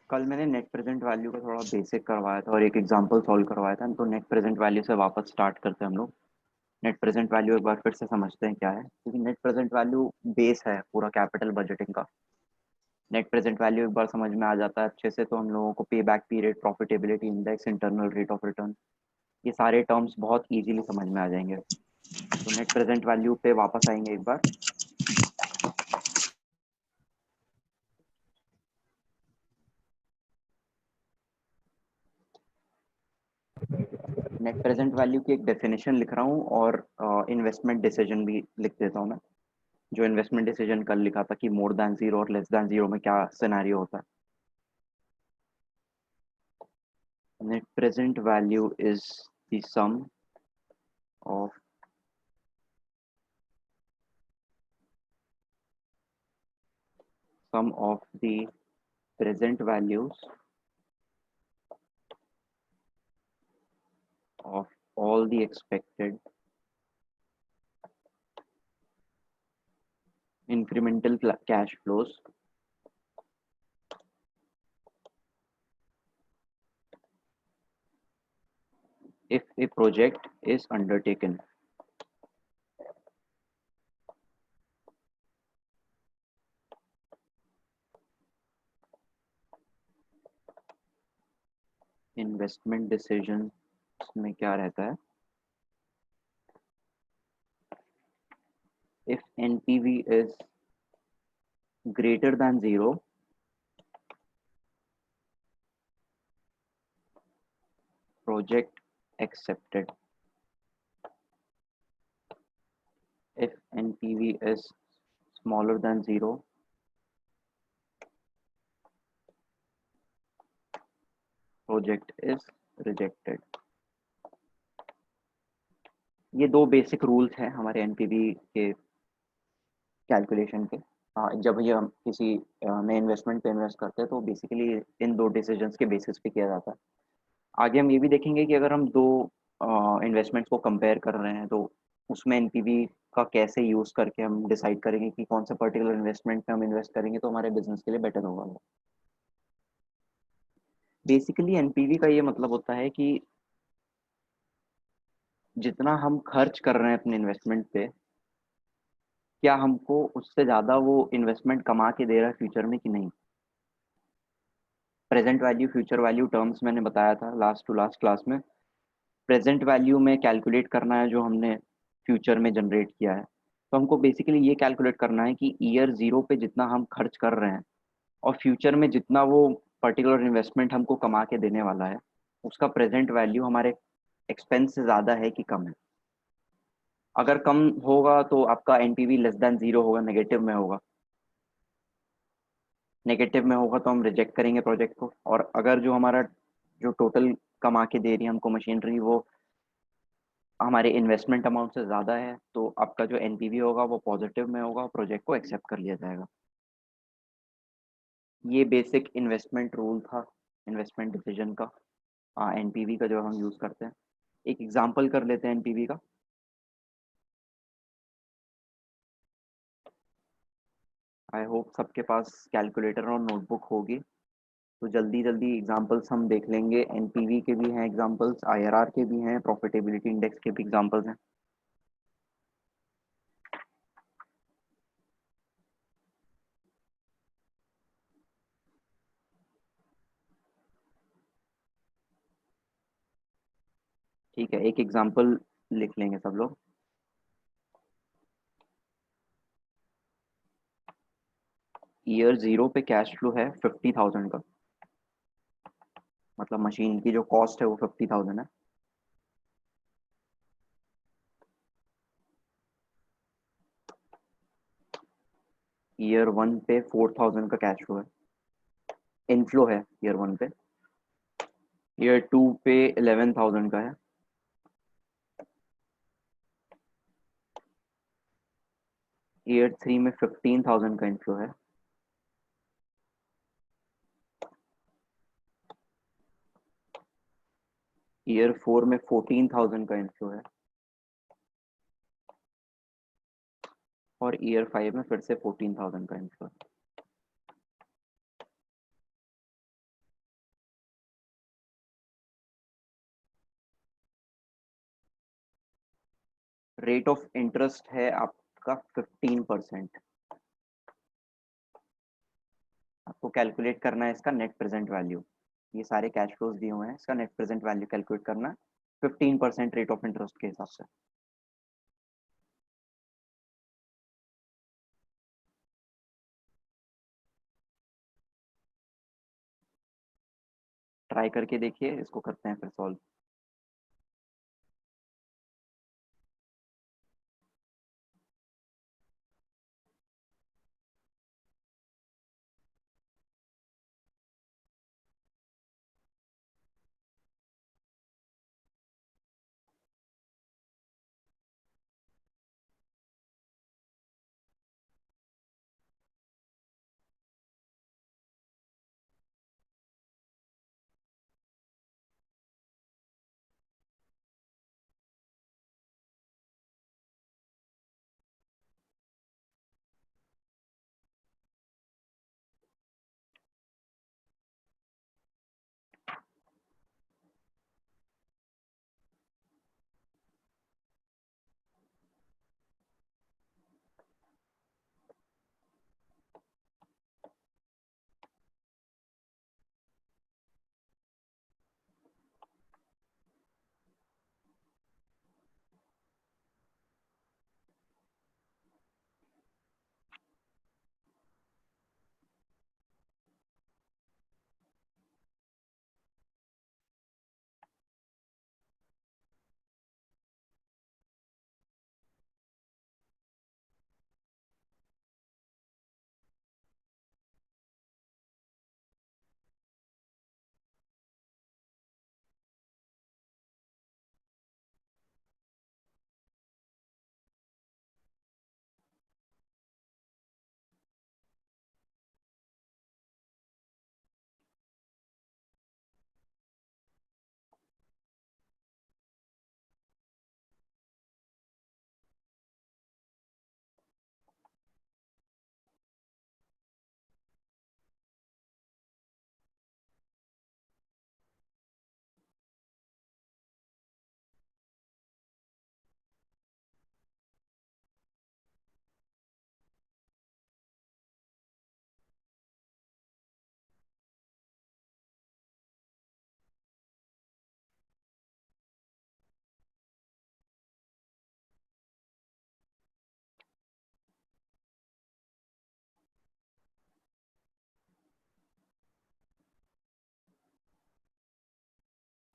कल मैंने net present value का थोड़ा बेसिक करवाया था और एक एग्जांपल सॉल्व करवाया था, तो नेट प्रेजेंट वैल्यू से वापस स्टार्ट करते हैं हम लोग। नेट प्रेजेंट वैल्यू एक बार फिर से समझते हैं क्या है, क्योंकि नेट प्रेजेंट वैल्यू बेस है पूरा कैपिटल बजटिंग का। नेट प्रेजेंट वैल्यू एक बार समझ में आ जाता है अच्छे से तो हम लोगों को पे back period, profitability index, internal rate of return, ये सारे टर्म्स बहुत इजीली समझ में आ जाएंगे। तो नेट प्रेजेंट वैल्यू पे वापस आएंगे एक बार। नेट प्रेजेंट वैल्यू की एक डेफिनेशन लिख रहा हूँ और इन्वेस्टमेंट डिसीजन भी लिख देता हूँ मैं। जो इन्वेस्टमेंट डिसीजन कल लिखा था कि मोर देन जीरो और लेस देन जीरो में क्या सिनेरियो होता है। Net present value is the of sum of the present values of all the expected incremental cash flows if a project is undertaken. Investment decision में क्या रहता है? If NPV is greater than zero, project accepted. If NPV is smaller than zero, project is rejected. ये दो basic rules हैं हमारे NPV के calculation के। जब ये हम किसी नए इन्वेस्टमेंट पे इन्वेस्ट करते हैं तो बेसिकली इन दो डिसीजंस के बेसिस पे किया जाता है। आगे हम ये भी देखेंगे कि अगर हम दो इन्वेस्टमेंट्स को कंपेयर कर रहे हैं तो उसमें एनपीवी का कैसे यूज करके हम डिसाइड करेंगे कि कौन सा पर्टिकुलर इन्वेस्टमेंट पे हम इन्वेस्ट करेंगे तो हमारे बिजनेस के लिए बेटर होगा। बेसिकली एनपीवी का ये मतलब होता है कि जितना हम खर्च कर रहे हैं अपने इन्वेस्टमेंट पे, क्या हमको उससे ज्यादा वो इन्वेस्टमेंट कमा के दे रहा है फ्यूचर में कि नहीं। Present value, future value terms मैंने बताया था लास्ट टू लास्ट क्लास में। प्रेजेंट वैल्यू में कैलकुलेट करना है जो हमने फ्यूचर में जनरेट किया है, तो हमको बेसिकली ये कैलकुलेट करना है कि ईयर जीरो पे जितना हम खर्च कर रहे हैं और फ्यूचर में जितना वो पर्टिकुलर इन्वेस्टमेंट हमको कमा के देने वाला है, उसका प्रेजेंट वैल्यू हमारे एक्सपेंस से ज़्यादा है कि कम है। अगर कम होगा तो आपका एनपीवी लेस देन जीरो होगा, नेगेटिव में होगा। नेगेटिव में होगा तो हम रिजेक्ट करेंगे प्रोजेक्ट को। और अगर जो हमारा जो टोटल कमा के दे रही है हमको मशीनरी वो हमारे इन्वेस्टमेंट अमाउंट से ज़्यादा है, तो आपका जो एनपीवी होगा वो पॉजिटिव में होगा, प्रोजेक्ट को एक्सेप्ट कर लिया जाएगा। ये बेसिक इन्वेस्टमेंट रूल था इन्वेस्टमेंट डिसीजन का, एनपीवी का जो हम यूज़ करते हैं। एक एग्जांपल कर लेते हैं एनपीवी का। आई होप सबके पास कैलकुलेटर और नोटबुक होगी, तो जल्दी जल्दी एग्जांपल्स हम देख लेंगे। एनपीवी के भी हैं एग्जांपल्स, आईआरआर के भी हैं, प्रॉफिटेबिलिटी इंडेक्स के भी एग्जांपल्स हैं। ठीक है, एक एग्जांपल लिख लेंगे सब लोग। ईयर जीरो पे कैश फ्लो है 50,000 का, मतलब मशीन की जो कॉस्ट है वो 50,000 है। ईयर वन पे 4,000 का कैश फ्लो है, इनफ्लो है ईयर वन पे। ईयर टू पे 11,000 का है। ईयर थ्री में 15,000 का इनफ्लो है। ईयर फोर में 14,000 का इनफ्लो है। और ईयर 5 में फिर से 14,000 का इनफ्लो। रेट ऑफ इंटरेस्ट है आपका 15%। आपको कैलकुलेट करना है इसका नेट प्रेजेंट वैल्यू। ये सारे कैश फ्लोज दिए हुए हैं, इसका नेट प्रेजेंट वैल्यू कैलकुलेट करना है 15% रेट ऑफ इंटरेस्ट के हिसाब से। ट्राई करके देखिए, इसको करते हैं फिर सॉल्व।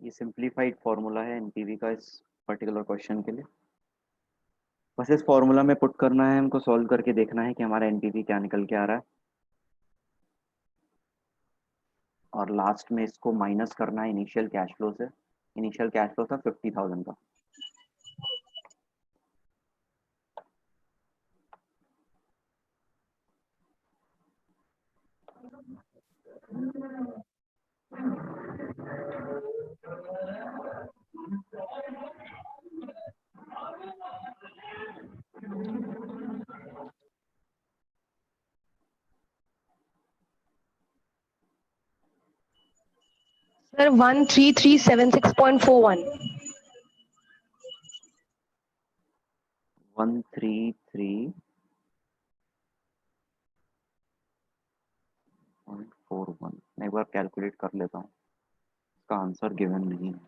ये सिंप्लीफाइड फॉर्मूला है एनपीवी का इस पर्टिकुलर क्वेश्चन के लिए। बस इस फॉर्मूला में पुट करना है हमको, सॉल्व करके देखना है कि हमारा एनपीवी क्या निकल के आ रहा है, और लास्ट में इसको माइनस करना है इनिशियल कैश फ्लो से। इनिशियल कैश फ्लो था 50,000 का। Sir, 13376.41. 133.41। मैं एक बार कैलकुलेट कर लेता हूँ, इसका आंसर गिवन नहीं है।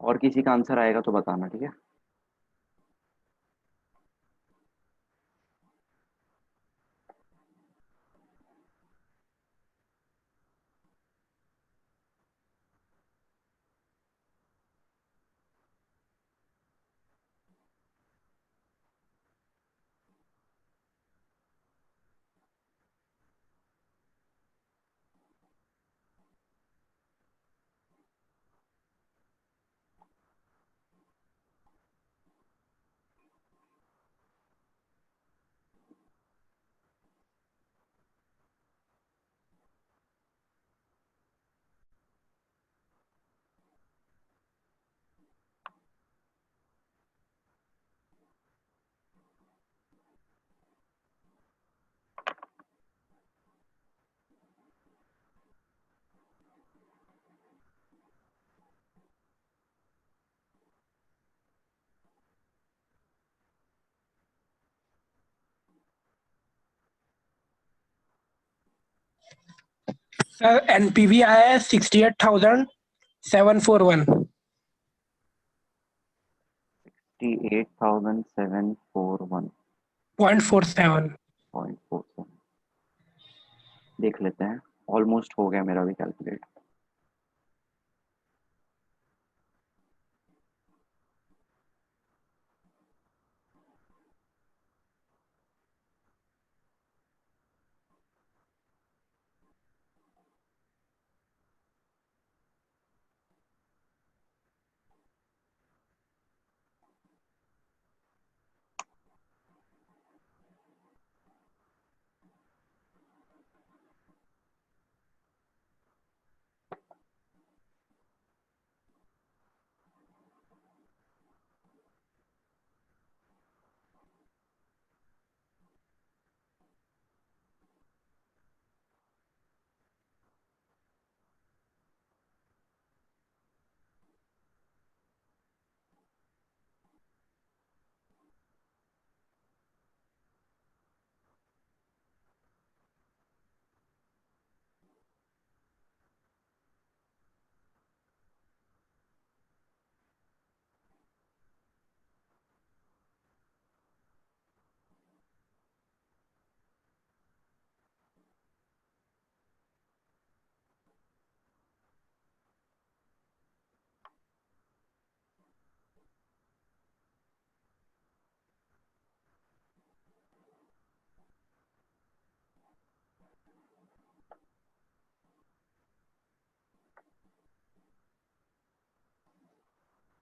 और किसी का आंसर आएगा तो बताना, ठीक है। सर एनपीवी आया है 68,741 68,741 0.47। 0.47 देख लेते हैं। ऑलमोस्ट हो गया मेरा भी कैलकुलेट।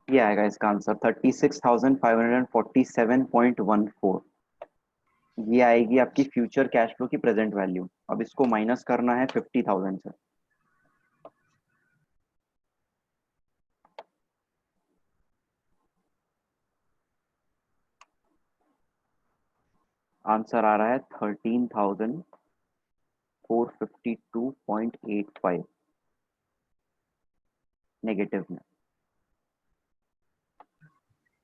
ये आएगा इसका आंसर 36,547.14। ये आएगी आपकी फ्यूचर कैश फ्लो की प्रेजेंट वैल्यू। अब इसको माइनस करना है 50,000 से। आंसर आ रहा है 13,452.85 नेगेटिव में।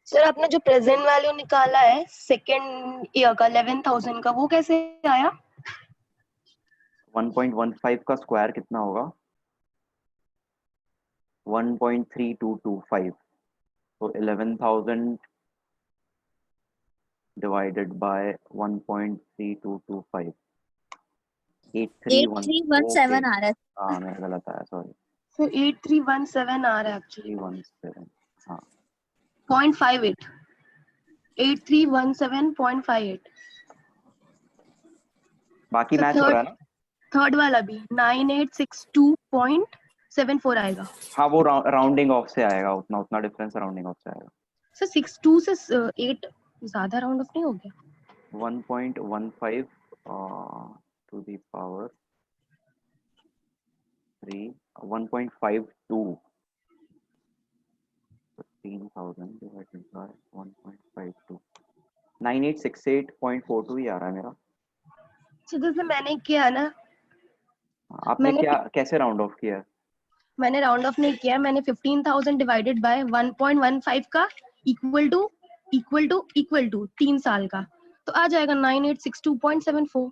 सर आपने जो प्रेजेंट वैल्यू निकाला है सेकेंड ईयर का 11,000 का, वो कैसे आया? 1.15 का स्क्वायर कितना होगा? 1.3225। तो 11,000 डिवाइडेड बाय 1.3225 8317 आ रहा है। हाँ मेरा गलत आया, सॉरी सर 8317 आ रहा है एक्चुअली। 317 हाँ 0.58 8317.58। बाकी मैच हो रहा है ना? थर्ड वाला भी 9862.74 आएगा। हाँ वो राउंडिंग ऑफ से आएगा, उतना उतना डिफरेंस राउंडिंग ऑफ से आएगा। सर 62 से 8 ज्यादा राउंड ऑफ नहीं हो गया? 1.15 to the power 3 1.52 13,000 divided by 1.52 9868.42 ही आ रहा है मेरा। जैसे मैंने किया ना, आपने क्या कैसे राउंड ऑफ किया है? मैंने राउंड ऑफ नहीं किया, मैंने 15,000 डिवाइडेड बाय 1.15 का इक्वल टू 3 साल का, तो आ जाएगा 9862.74।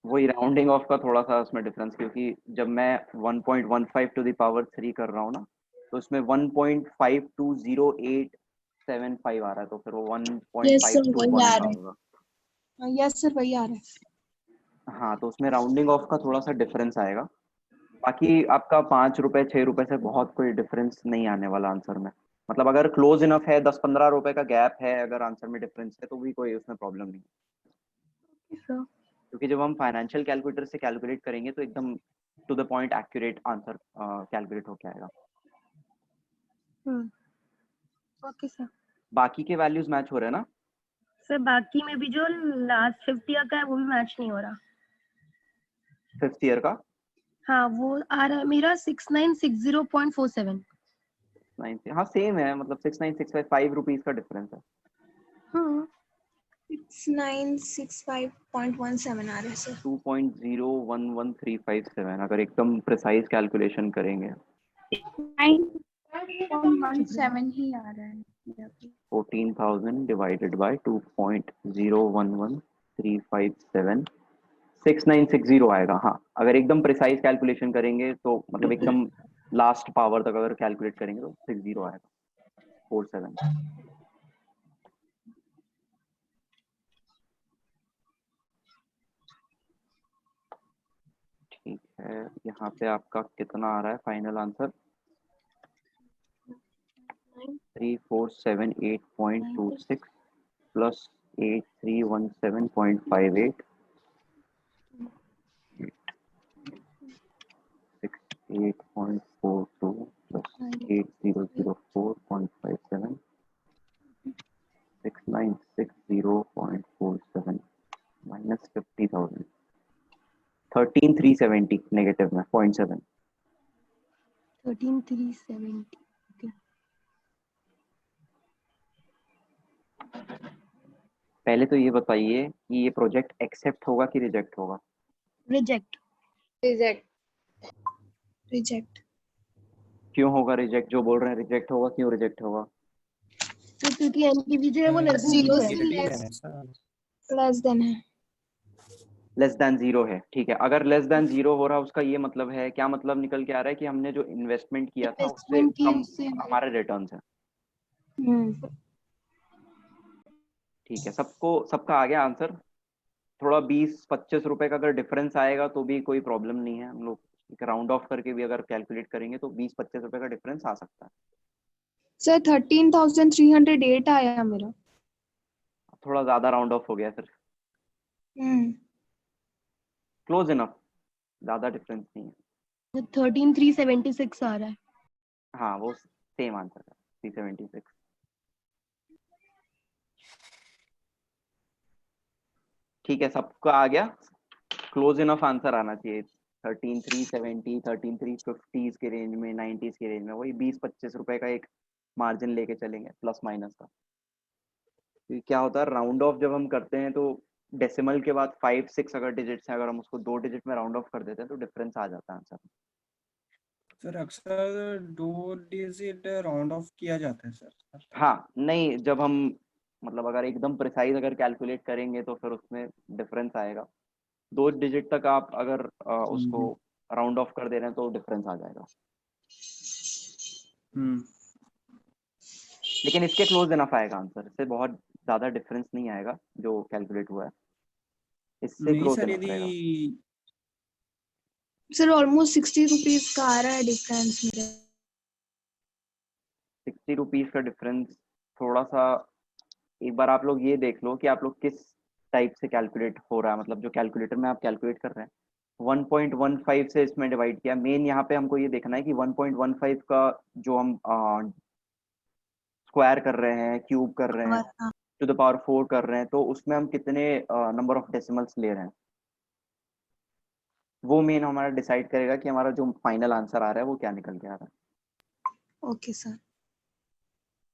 वही राउंडिंग ऑफ का थोड़ा सा उसमें डिफरेंस, क्योंकि जब मैं 1.15 टू द पावर 3 कर रहा हूँ ना, तो उसमें 1.520875 आ रहा है, तो फिर वो 1.521 होगा। यस सर वही आ रहा है। हाँ तो उसमें राउंडिंग ऑफ का थोड़ा सा डिफरेंस आएगा। बाकी आपका 5 रुपए 6 रुपए से बहुत कोई डिफरेंस नहीं आने वाला आंसर में। मतलब अगर क्लोज इनफ है, 10-15 रुपए का गैप है अगर आंसर में डिफरेंस है, तो भी कोई उसमें प्रॉब्लम नहीं है। क्योंकि जब हम फाइनेंशियल कैलकुलेटर से कैलकुलेट करेंगे तो एकदम to the point accurate answer calculate होके आएगा। Okay sir. बाकी के वैल्यूज मैच हो रहे हैं ना? सर बाकी में भी जो लास्ट 5th ईयर का है वो भी मैच नहीं हो रहा। 5th ईयर का? हाँ वो आ रहा है मेरा 6960.47। हाँ सेम है, मतलब 6965 5 रुपीज का डिफरेंस है। 6965.17 आ रहा है सर। 2.011357 अगर एकदम प्रिसाइज कैलकुलेशन करेंगे। 9.17 ही आ रहा है। 14,000 डिवाइडेड बाय 2.011357 6960 आएगा। हाँ, अगर एकदम प्रिसाइज कैलकुलेशन करेंगे तो मतलब एकदम लास्ट पावर तक अगर कैलकुलेट करेंगे तो 60 आएगा, 47। ठीक है, यहाँ पे आपका कितना आ रहा है final answer? 3478.26 plus 8317.58 68.42 plus 8004.57 6960.47 minus 50,000 13,370 negative में 0.7। 13,370। पहले तो ये बताइए कि ये प्रोजेक्ट एक्सेप्ट होगा कि रिजेक्ट होगा? रिजेक्ट। रिजेक्ट। रिजेक्ट। क्यों होगा रिजेक्ट? जो बोल रहे हैं रिजेक्ट होगा, क्यों रिजेक्ट होगा? तो क्योंकि एनपीवी जो है वो लेस देन जीरो जीरो है। से लेस देन है। लेस देन जीरो है, ठीक है। अगर लेस देन जीरो हो रहा है, उसका ये मतलब है, क्या मतलब निकल के आ रहा है कि हमने जो इन्वेस्टमेंट किया था उससे इन्वेस्टमेंट की कम उससे हमारे रिटर्न्स है। ठीक है, सबका आ गया आंसर। थोड़ा 20-25 रुपए का अगर डिफरेंस आएगा तो भी कोई प्रॉब्लम नहीं है, हम लोग राउंड ऑफ करके भी अगर कैलकुलेट करेंगे तो 20-25 रुपए का डिफरेंस आ सकता है। सर 13,308 आया मेरा। थोड़ा ज्यादा राउंड ऑफ हो गया फिर। क्लोज इनफ, ज्यादा डिफरेंस नहीं है। 13,376 आ रहा है। हाँ, वो सेम आंसर है, 376। ठीक है, सबका आ गया। क्लोज इनफ आंसर आना चाहिए। 13,370, 13,350 के रेंज में, 90s के रेंज में, वही 20-25 रुपए का एक मार्जिन लेके चलेंगे प्लस माइनस का। क्योंकि क्या होता है, राउंड ऑफ जब हम करते हैं तो डेसिमल के बाद 5-6 अगर डिजिट्स हैं, अगर हम उसको 2 डिजिट में राउंड ऑफ कर देते हैं तो डिफरेंस आ जाता है आंसर। सर अक्सर 2 डिजिट राउंड ऑफ किया जाता है सर। हाँ, नहीं, जब हम मतलब अगर एकदम प्रिसाइज अगर कैलकुलेट करेंगे तो फिर उसमें डिफरेंस आएगा। 2 डिजिट तक आप अगर उसको राउंड ऑफ कर दे रहे हैं तो डिफरेंस आ जाएगा। लेकिन इसके क्लोज इनफ आएगा आंसर, इससे बहुत ज्यादा डिफरेंस नहीं आएगा जो कैलकुलेट हुआ है, इससे नहीं क्लोज सर, इनफ यदि रहेगा। सर ऑलमोस्ट 60 रुपीज का आ रहा है डिफरेंस मेरा। 60 रुपीज का डिफरेंस थोड़ा सा, एक बार आप लोग ये देख लो कि आप लोग किस टाइप से कैलकुलेट हो रहा है, मतलब जो कैलकुलेटर में आप कैलकुलेट कर रहे हैं 1.15 से इसमें डिवाइड किया। मेन यहाँ पे हमको ये देखना है कि 1.15 का जो हम स्क्वायर कर रहे हैं, क्यूब कर रहे हैं, टू द पावर 4 कर रहे हैं, तो उसमें हम कितने नंबर ऑफ डेसिमल्स ले रहे हैं, वो मेन हमारा डिसाइड करेगा कि हमारा जो फाइनल आंसर आ रहा है वो क्या निकल के आ रहा है। Okay sir.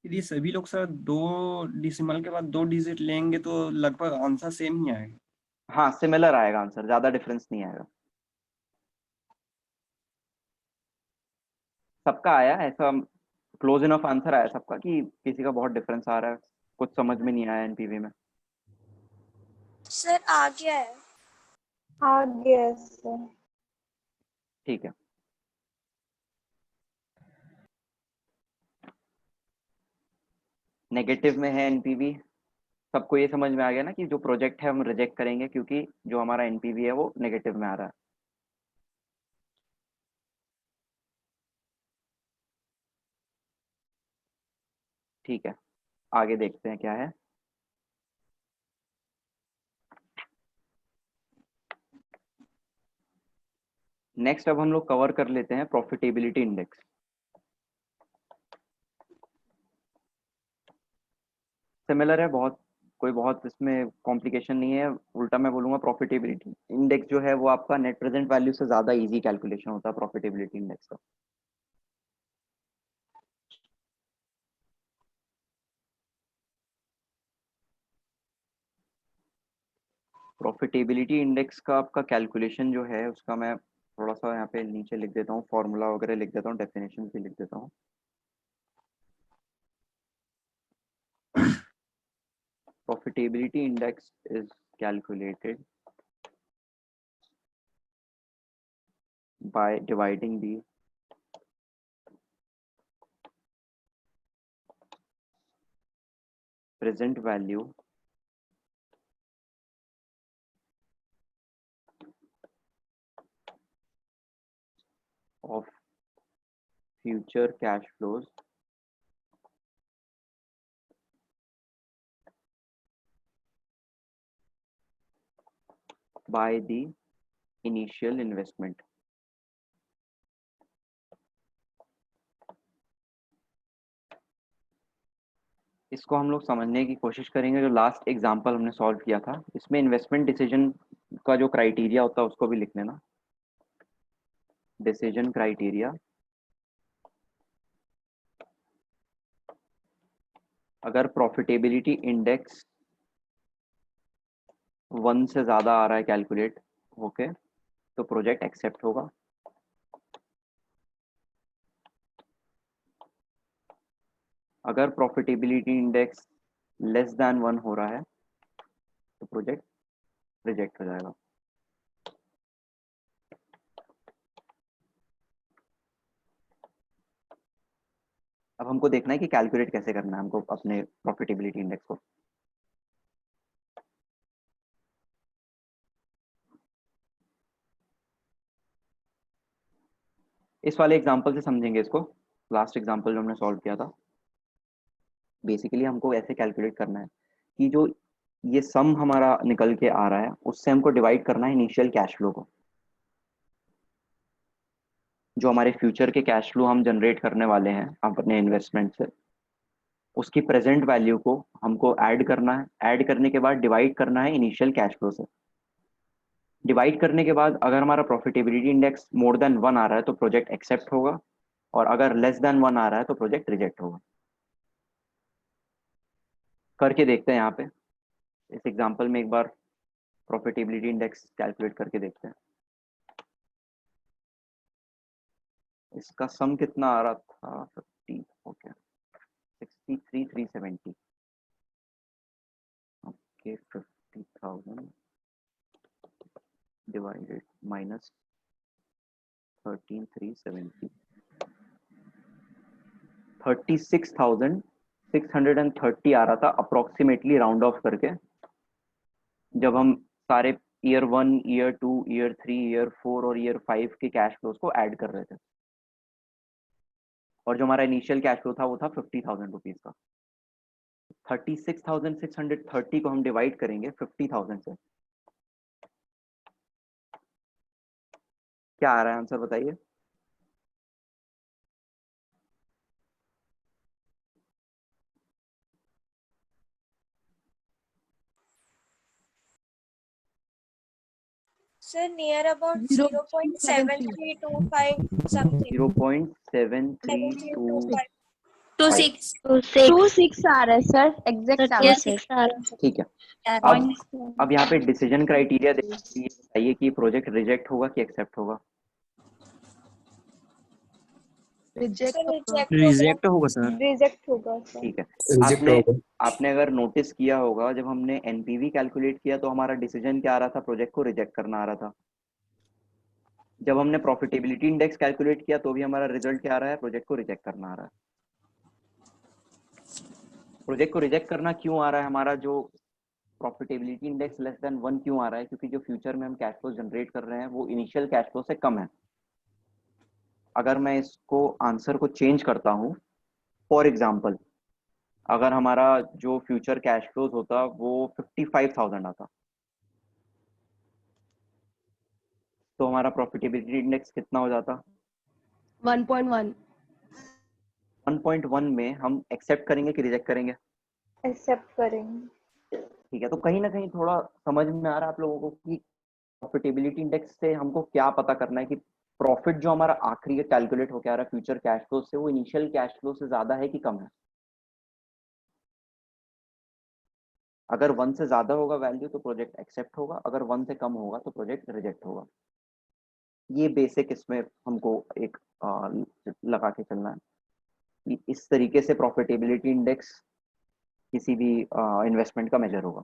यदि सभी लोग सर 2 डिजिट के बाद 2 डिजिट लेंगे तो लगभग आंसर सेम ही आएगा। हाँ, सिमिलर आएगा आंसर, ज्यादा डिफरेंस नहीं आएगा। सबका आया ऐसा क्लोज इनफ आंसर आया सबका, कि किसी का बहुत डिफरेंस आ रहा है, कुछ समझ में नहीं आया एनपीवी में? सर आ गया है। आ गया है सर। ठीक है, नेगेटिव में है एनपीवी। सबको ये समझ में आ गया ना कि जो प्रोजेक्ट है हम रिजेक्ट करेंगे क्योंकि जो हमारा एनपीवी है वो नेगेटिव में आ रहा है। ठीक है, आगे देखते हैं क्या है। नेक्स्ट अब हम लोग कवर कर लेते हैं प्रॉफिटेबिलिटी इंडेक्स। सिमिलर है बहुत, कोई बहुत इसमें कॉम्प्लिकेशन नहीं है। उल्टा मैं बोलूंगा प्रॉफिटेबिलिटी इंडेक्स जो है वो आपका नेट प्रेजेंट वैल्यू से ज्यादा इजी कैलकुलेशन होता है प्रॉफिटेबिलिटी इंडेक्स का। प्रॉफिटेबिलिटी इंडेक्स का आपका कैलकुलेशन जो है उसका मैं थोड़ा सा यहाँ पे नीचे लिख देता हूँ, फॉर्मूला वगैरह लिख देता हूँ, डेफिनेशन भी लिख देता हूँ। Profitability index is calculated by dividing the present value of future cash flows by the initial investment. इसको हम लोग समझने की कोशिश करेंगे। जो लास्ट एग्जांपल हमने सॉल्व किया था, इसमें इन्वेस्टमेंट डिसीजन का जो क्राइटेरिया होता है उसको भी लिख लेना। डिसीजन क्राइटेरिया, अगर प्रॉफिटेबिलिटी इंडेक्स 1 से ज्यादा आ रहा है कैलकुलेट होके, तो प्रोजेक्ट एक्सेप्ट होगा। अगर प्रॉफिटेबिलिटी इंडेक्स लेस देन 1 हो रहा है तो प्रोजेक्ट रिजेक्ट हो जाएगा। अब हमको देखना है कि कैलकुलेट कैसे करना है हमको अपने प्रॉफिटेबिलिटी इंडेक्स को। इस वाले एग्जांपल से समझेंगे इसको। लास्ट एग्जांपल जो हमने सॉल्व किया था, बेसिकली हमको ऐसे कैलकुलेट करना है कि जो ये सम हमारा निकल के आ रहा है उससे हमको डिवाइड करना है इनिशियल कैश फ्लो को। जो हमारे फ्यूचर के कैश फ्लो हम जनरेट करने वाले हैं अपने इन्वेस्टमेंट से, उसकी प्रेजेंट वैल्यू को हमको ऐड करना है। ऐड करने के बाद डिवाइड करना है इनिशियल कैश फ्लो से। डिवाइड करने के बाद अगर हमारा प्रॉफिटेबिलिटी इंडेक्स मोर देन 1 आ रहा है तो प्रोजेक्ट एक्सेप्ट होगा, और अगर लेस देन 1 आ रहा है तो प्रोजेक्ट रिजेक्ट होगा। करके देखते हैं यहाँ पे इस एग्जांपल में एक बार प्रॉफिटेबिलिटी इंडेक्स कैलकुलेट करके देखते हैं। इसका सम कितना आ रहा था? 50, ओके, 63,370। ओके, 50,000 डिवाइडेड माइनस 13,370, 36,630 आ रहा था अप्रोक्सीमेटली, राउंड ऑफ करके। जब हम सारे ईयर 1, ईयर 2, ईयर 3, ईयर 4 और ईयर 5 के कैश फ्लोज को ऐड कर रहे थे, और जो हमारा इनिशियल कैश फ्लो था वो था 50,000 रुपीज का। 36,630 को हम डिवाइड करेंगे 50,000 से, क्या आ रहा है आंसर बताइए? Sir, near about 0.7325 something. 0.7325। 26. 26 आ रहा है सर, एग्जैक्ट आ रहा है। ठीक है। अब यहाँ पे डिसीजन क्राइटेरिया देखिए, बताइए कि प्रोजेक्ट रिजेक्ट होगा कि एक्सेप्ट होगा? रिजेक्ट होगा सर। रिजेक्ट होगा सर। ठीक है। रिजेक्ट होगा। आपने अगर नोटिस किया होगा, जब हमने एनपीवी कैलकुलेट किया तो हमारा डिसीजन क्या आ रहा था? प्रोजेक्ट को रिजेक्ट करना आ रहा था। जब हमने प्रॉफिटेबिलिटी इंडेक्स कैलकुलेट किया तो भी हमारा रिजल्ट क्या आ रहा है? प्रोजेक्ट को रिजेक्ट करना आ रहा है। प्रोजेक्ट को रिजेक्ट करना क्यों आ रहा है? हमारा जो प्रॉफिटेबिलिटी इंडेक्स लेस देन 1 क्यों आ रहा है? क्योंकि जो फ्यूचर में हम कैश फ्लो जनरेट कर रहे हैं वो इनिशियल कैश फ्लो से कम है। अगर मैं इसको आंसर को चेंज करता हूँ, फॉर एग्जाम्पल अगर हमारा जो फ्यूचर कैश फ्लोज होता वो 55,000 आता, तो हमारा प्रॉफिटेबिलिटी इंडेक्स कितना हो जाता? 1.1। 1.1 में हम एक्सेप्ट करेंगे कि रिजेक्ट करेंगे? एक्सेप्ट करेंगे। ठीक है, तो कहीं ना कहीं थोड़ा समझ में आ रहा है आप लोगों को कि प्रॉफिटेबिलिटी इंडेक्स से हमको क्या पता करना है कि प्रॉफिट जो हमारा आखिरी कैलकुलेट होकर आ रहा है फ्यूचर कैश फ्लो से, वो इनिशियल कैश फ्लो से ज्यादा है कि कम है। अगर 1 से ज्यादा होगा वैल्यू तो प्रोजेक्ट एक्सेप्ट होगा, अगर 1 से कम होगा तो प्रोजेक्ट रिजेक्ट होगा। ये बेसिक इसमें हमको एक लगा के चलना है कि इस तरीके से प्रॉफिटेबिलिटी इंडेक्स किसी भी इन्वेस्टमेंट का मेजर होगा।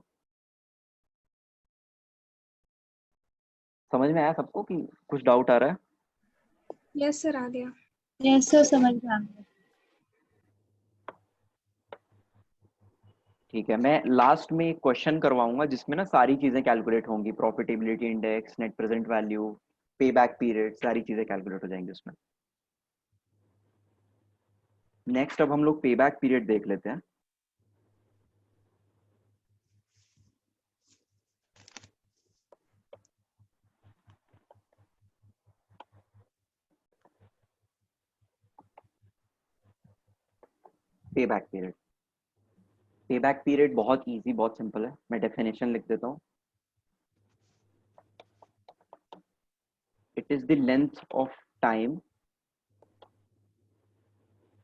समझ में आया सबको कि कुछ डाउट आ रहा है? यस सर आ गया। यस सर समझ में आ गया। ठीक है, मैं लास्ट में एक क्वेश्चन करवाऊंगा जिसमें ना सारी चीजें कैलकुलेट होंगी, profitability index, net present value, पे बैक पीरियड, सारी चीजें कैलकुलेट हो जाएंगी उसमें। नेक्स्ट अब हम लोग पे बैक पीरियड देख लेते हैं। पे बैक पीरियड, पे बैक पीरियड बहुत इजी, बहुत सिंपल है। मैं डेफिनेशन लिख देता हूँ। It is the length of time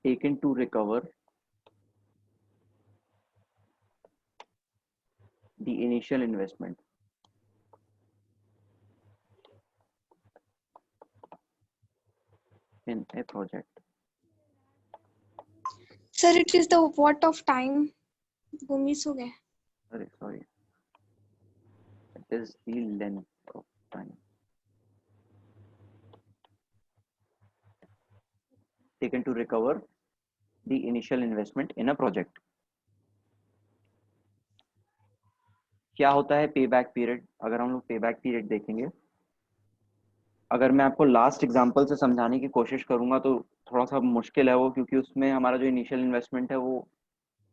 taken to recover the initial investment in a project. Sir it is the what of time, वो मिस हो गया। Sorry, it is the length of time taken to recover the initial investment in a project. क्या होता है पे back period? अगर हम लोग पे बैक पीरियड देखेंगे, अगर मैं आपको लास्ट एग्जांपल से समझाने की कोशिश करूंगा तो थोड़ा सा मुश्किल है वो, क्योंकि उसमें हमारा जो इनिशियल इन्वेस्टमेंट है वो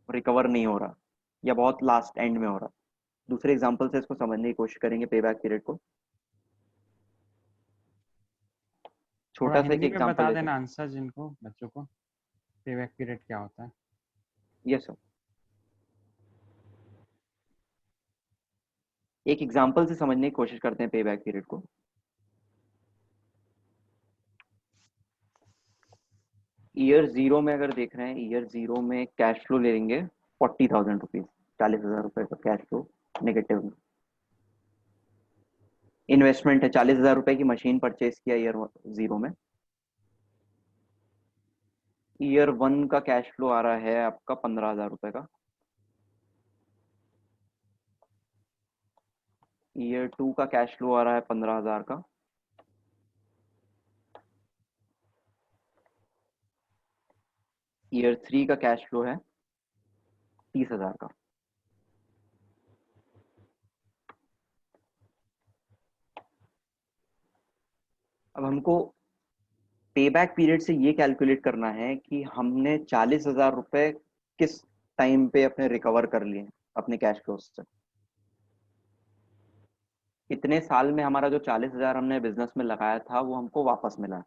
रिकवर नहीं हो रहा या बहुत लास्ट एंड में हो रहा। दूसरे एग्जांपल से इसको समझने की कोशिश करेंगे पे बैक पीरियड को। थोड़ा छोटा सा एक हिंदी में एग्जांपल बता लेते हैं। देना आंसर जिनको बच्चों को, पेबैक पीरियड क्या होता है। यस सर, एक एग्जांपल से समझने की कोशिश करते हैं पे बैक पीरियड को। ईयर जीरो में अगर देख रहे हैं, ईयर जीरो में कैश फ्लो ले लेंगे 40,000 रुपीज, 40,000 रुपए का कैश फ्लो नेगेटिव में। इन्वेस्टमेंट है 40,000 रुपए की मशीन परचेज किया ईयर जीरो में। ईयर वन का कैश फ्लो आ रहा है आपका 15,000 रुपए का। ईयर टू का कैश फ्लो आ रहा है 15,000 का। ईयर थ्री का कैश फ्लो है 30,000 का। अब हमको पे बैक पीरियड से ये कैलकुलेट करना है कि हमने 40,000 रुपए किस टाइम पे अपने रिकवर कर लिए अपने कैश फ्लो से। कितने साल में हमारा जो 40,000 हमने बिजनेस में लगाया था वो हमको वापस मिला।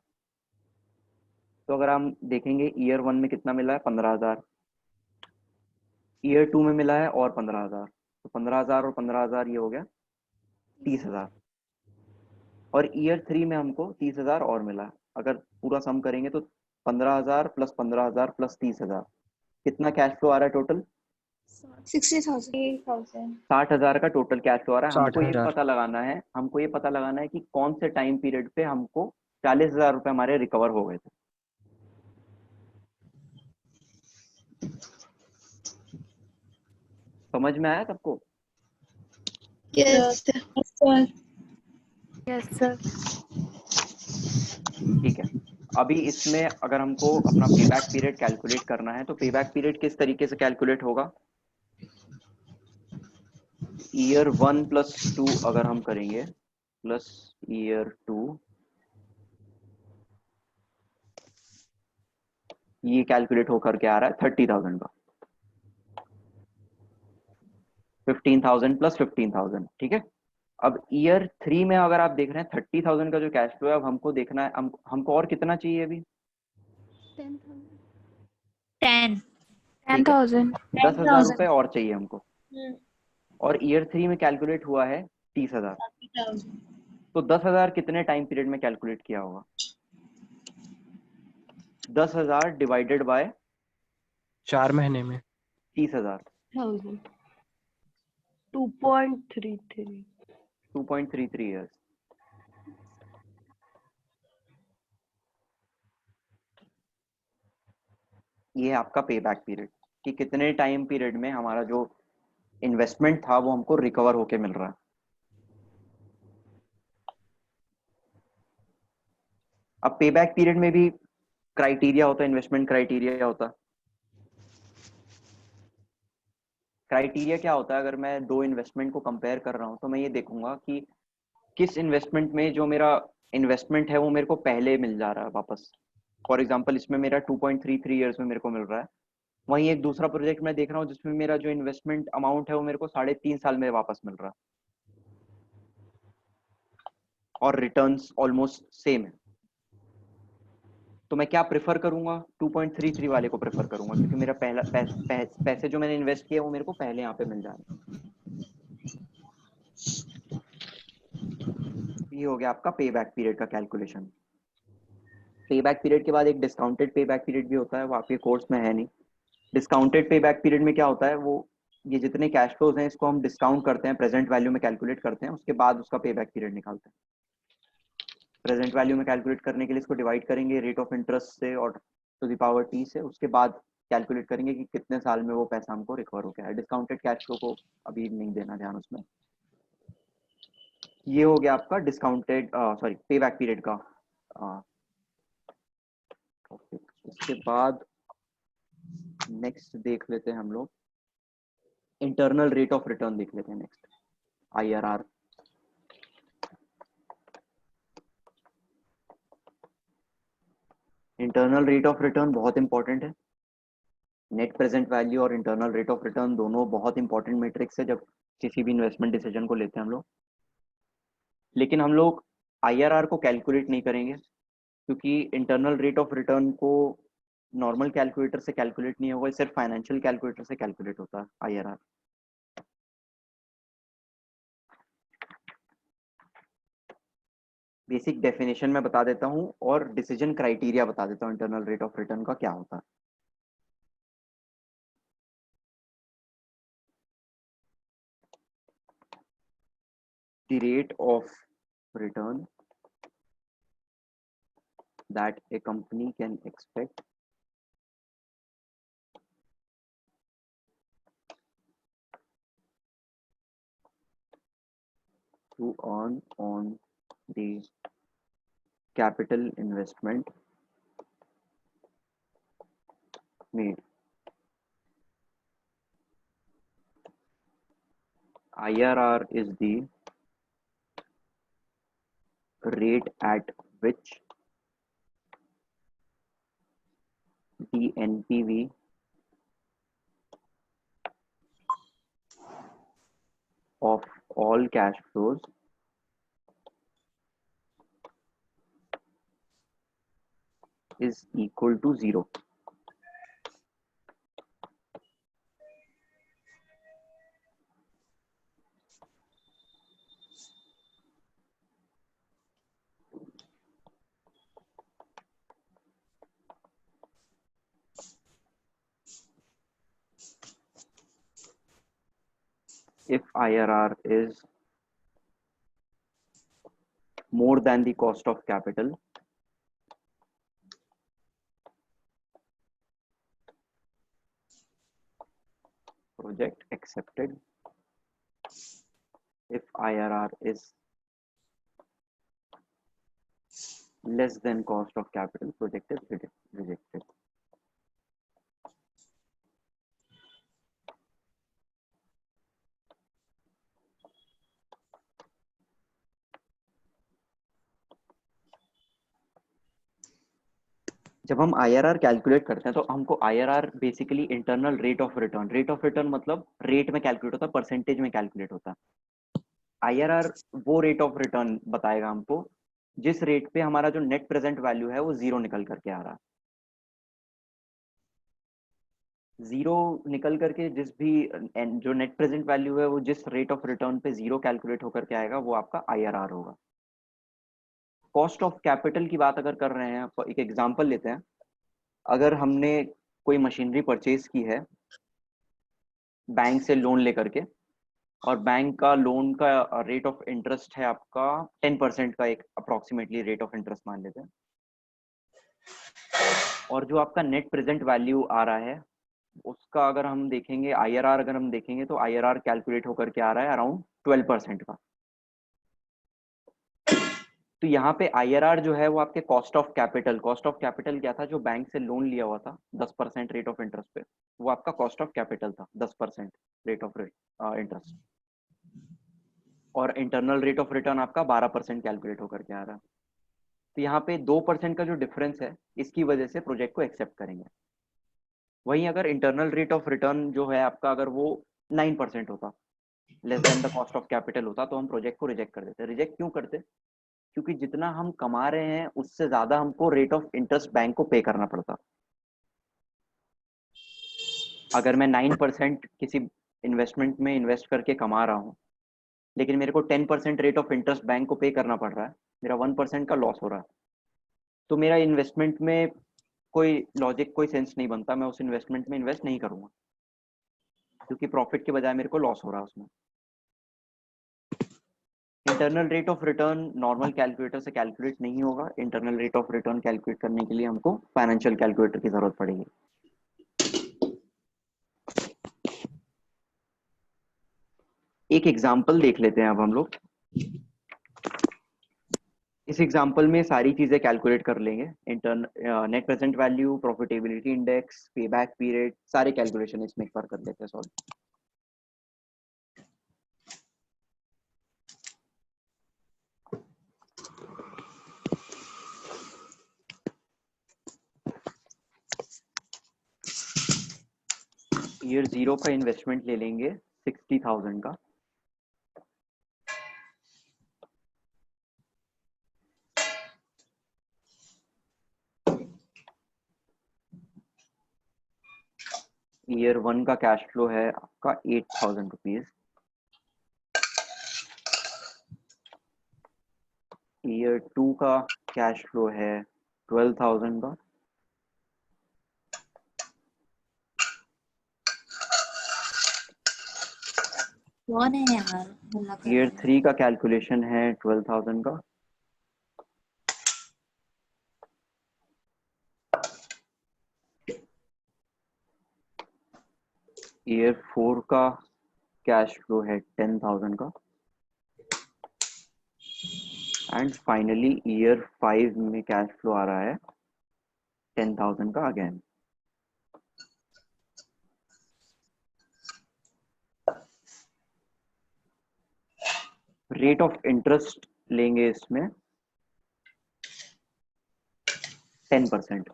तो अगर हम देखेंगे ईयर वन में कितना मिला है 15,000, ईयर टू में मिला है और 15,000, तो 15,000 और 15,000 ये हो गया 30,000, और ईयर थ्री में हमको 30,000 और मिला। अगर पूरा सम करेंगे तो 15,000 प्लस 15,000 प्लस 30,000, कितना कैश फ्लो आ रहा है टोटल? 60,000। 60,000 का टोटल कैश फ्लो आ रहा है। हमको ये 60,000। पता लगाना है कि कौन से टाइम पीरियड पे हमको 40,000 रुपए हमारे रिकवर हो गए थे। समझ में आया सबको? Yes sir. Yes sir. ठीक है, अभी इसमें अगर हमको अपना पे बैक पीरियड कैलकुलेट करना है तो पे बैक पीरियड किस तरीके से कैलकुलेट होगा? ईयर वन प्लस टू अगर हम करेंगे प्लस ईयर टू, ये कैलकुलेट होकर के आ रहा है 30,000 का। 15,000 प्लस 15,000, ठीक है। अब ईयर थ्री में अगर आप देख रहे हैं 30,000 का जो कैश फ्लो है, अब हमको देखना है हमको और कितना चाहिए अभी? 10,000। 10,000 रुपए और चाहिए हमको, और ईयर थ्री में कैलकुलेट हुआ है 30,000। तो 10,000 कितने टाइम पीरियड में कैलकुलेट किया होगा? 10,000 डिवाइडेड बाय 4 महीने में 30,000, 2.33 2.33 ईयर्स। ये है आपका पे बैक पीरियड, कि कितने टाइम पीरियड में हमारा जो इन्वेस्टमेंट था वो हमको रिकवर होके मिल रहा है। अब पे बैक पीरियड में भी क्राइटेरिया होता है, इन्वेस्टमेंट क्राइटेरिया होता है। क्राइटेरिया क्या होता है, अगर मैं दो इन्वेस्टमेंट को कंपेयर कर रहा हूँ तो मैं ये देखूंगा कि किस इन्वेस्टमेंट में जो मेरा इन्वेस्टमेंट है वो मेरे को पहले मिल जा रहा है वापस। फॉर एग्जांपल इसमें मेरा 2.33 ईयर्स में मेरे को मिल रहा है, वहीं एक दूसरा प्रोजेक्ट मैं देख रहा हूँ जिसमें मेरा जो इन्वेस्टमेंट अमाउंट है वो मेरे को 3.5 साल में वापस मिल रहा है और रिटर्न्स ऑलमोस्ट सेम है। तो मैं क्या प्रेफर करूंगा, 2.33 वाले को प्रेफर करूंगा, क्योंकि मेरा पहला पैसे जो मैंने इन्वेस्ट किए वो मेरे को पहले यहाँ पे मिल जा रहे हैं। ये हो गया आपका पे बैक पीरियड का कैलकुलेशन। पे बैक पीरियड के बाद एक डिस्काउंटेड पे बैक पीरियड भी होता है, वो आपके कोर्स में है नहीं। डिस्काउंटेड पे बैक पीरियड में क्या होता है, वो ये जितने कैश फ्लोज हैं इसको हम डिस्काउंट करते हैं, प्रेजेंट वैल्यू में कैलकुलेट करते हैं, उसके बाद उसका पे बैक पीरियड निकालते हैं। प्रेजेंट वैल्यू में कैलकुलेट करने के लिए इसको डिवाइड करेंगे रेट ऑफ इंटरेस्ट से और टू द पावर टी से, उसके बाद कैलकुलेट करेंगे कि कितने साल में वो पैसा हमको रिकवर हो गया है। डिस्काउंटेड कैश फ्लो को अभी नहीं देना ध्यान उसमें। ये हो गया आपका डिस्काउंटेड सॉरी पे बैक पीरियड का टॉपिक। उसके बाद नेक्स्ट देख लेते हैं हम लोग इंटरनल रेट ऑफ रिटर्न देख लेते हैं next, IRR। Internal rate of return बहुत इंपॉर्टेंट है। नेट प्रेजेंट वैल्यू और इंटरनल रेट ऑफ रिटर्न दोनों बहुत इंपॉर्टेंट मैट्रिक्स है जब किसी भी इन्वेस्टमेंट डिसीजन को लेते हैं हम लोग। लेकिन हम लोग IRR को कैलकुलेट नहीं करेंगे, क्योंकि इंटरनल रेट ऑफ रिटर्न को नॉर्मल कैलकुलेटर से कैलकुलेट नहीं होगा, सिर्फ फाइनेंशियल कैलकुलेटर से कैलकुलेट होता है IRR। बेसिक डेफिनेशन में बता देता हूँ और डिसीजन क्राइटेरिया बता देता हूँ इंटरनल रेट ऑफ रिटर्न का क्या होता है। The rate of return that a company can expect to earn on the capital investment made. IRR is the rate at which the NPV of all cash flows is equal to 0. If IRR is more than the cost of capital, project accepted. If IRR is less than cost of capital, project is rejected. जब हम IRR calculate करते हैं तो हमको IRR basically internal rate of return मतलब rate में calculate होता है, परसेंटेज में कैलकुलेट होता है। IRR वो रेट ऑफ रिटर्न बताएगा हमको जिस रेट पे हमारा जो नेट प्रेजेंट वैल्यू है वो 0 निकल करके आ रहा है। 0 निकल करके जिस भी जो नेट प्रेजेंट वैल्यू है वो जिस रेट ऑफ रिटर्न पे 0 कैलकुलेट होकर के आएगा वो आपका IRR होगा। कॉस्ट ऑफ कैपिटल की बात अगर कर रहे हैं, एक एग्जांपल लेते हैं। अगर हमने कोई मशीनरी परचेज की है बैंक से लोन लेकर के, और बैंक का लोन का रेट ऑफ इंटरेस्ट है आपका 10% का, एक अप्रोक्सीमेटली रेट ऑफ इंटरेस्ट मान लेते हैं, और जो आपका नेट प्रेजेंट वैल्यू आ रहा है उसका अगर हम देखेंगे IRR, अगर हम देखेंगे तो IRR कैलकुलेट होकर के आ रहा है अराउंड 12% का। तो यहाँ पे IRR जो है वो आपके कॉस्ट ऑफ कैपिटल क्या था, जो बैंक से लोन लिया हुआ था 10% रेट ऑफ इंटरेस्ट पे, वो आपका कॉस्ट ऑफ कैपिटल था 10% रेट ऑफ इंटरेस्ट, और इंटरनल रेट ऑफ रिटर्न आपका 12% कैलकुलेट होकर के आ रहा है। तो यहाँ पे 2% का जो डिफरेंस है, इसकी वजह से प्रोजेक्ट को एक्सेप्ट करेंगे। वहीं अगर इंटरनल रेट ऑफ रिटर्न जो है आपका, अगर वो 9% होता, less than the cost of capital होता, तो हम प्रोजेक्ट को रिजेक्ट कर देते। रिजेक्ट क्यों करते? क्योंकि जितना हम कमा रहे हैं उससे ज्यादा हमको रेट ऑफ इंटरेस्ट बैंक को पे करना पड़ता। अगर मैं 9% किसी इन्वेस्टमेंट में इन्वेस्ट करके कमा रहा हूँ, लेकिन मेरे को 10% रेट ऑफ इंटरेस्ट बैंक को पे करना पड़ रहा है, मेरा 1% का लॉस हो रहा है, तो मेरा इन्वेस्टमेंट में कोई लॉजिक, कोई सेंस नहीं बनता, मैं उस इन्वेस्टमेंट में इन्वेस्ट नहीं करूंगा, क्योंकि प्रॉफिट के बजाय मेरे को लॉस हो रहा है उसमें। Internal rate of return normal calculator से कैलकुलेट नहीं होगा। Internal rate of return calculate करने के लिए हमको फाइनेंशियल कैलकुलेटर की जरूरत पड़ेगी। एक एग्जांपल देख लेते हैं अब हम लोग। इस एग्जांपल में सारी चीजें कैलकुलेट कर लेंगे, net present value, profitability index, payback period, सारे कैलकुलेशन इसमें एक बार कर लेते हैं सॉल्व। ईयर 0 का इन्वेस्टमेंट ले लेंगे 60,000 का। ईयर 1 का कैश फ्लो है आपका 8,000 रुपीज। ईयर 2 का कैश फ्लो है 12,000 का। कौन है यार हल्ला कर ईयर रहा है? 3 का कैलकुलेशन है 12,000 का। ईयर 4 का कैश फ्लो है 10,000 का। एंड फाइनली ईयर 5 में कैश फ्लो आ रहा है 10,000 का अगेन। रेट ऑफ इंटरेस्ट लेंगे इसमें 10%।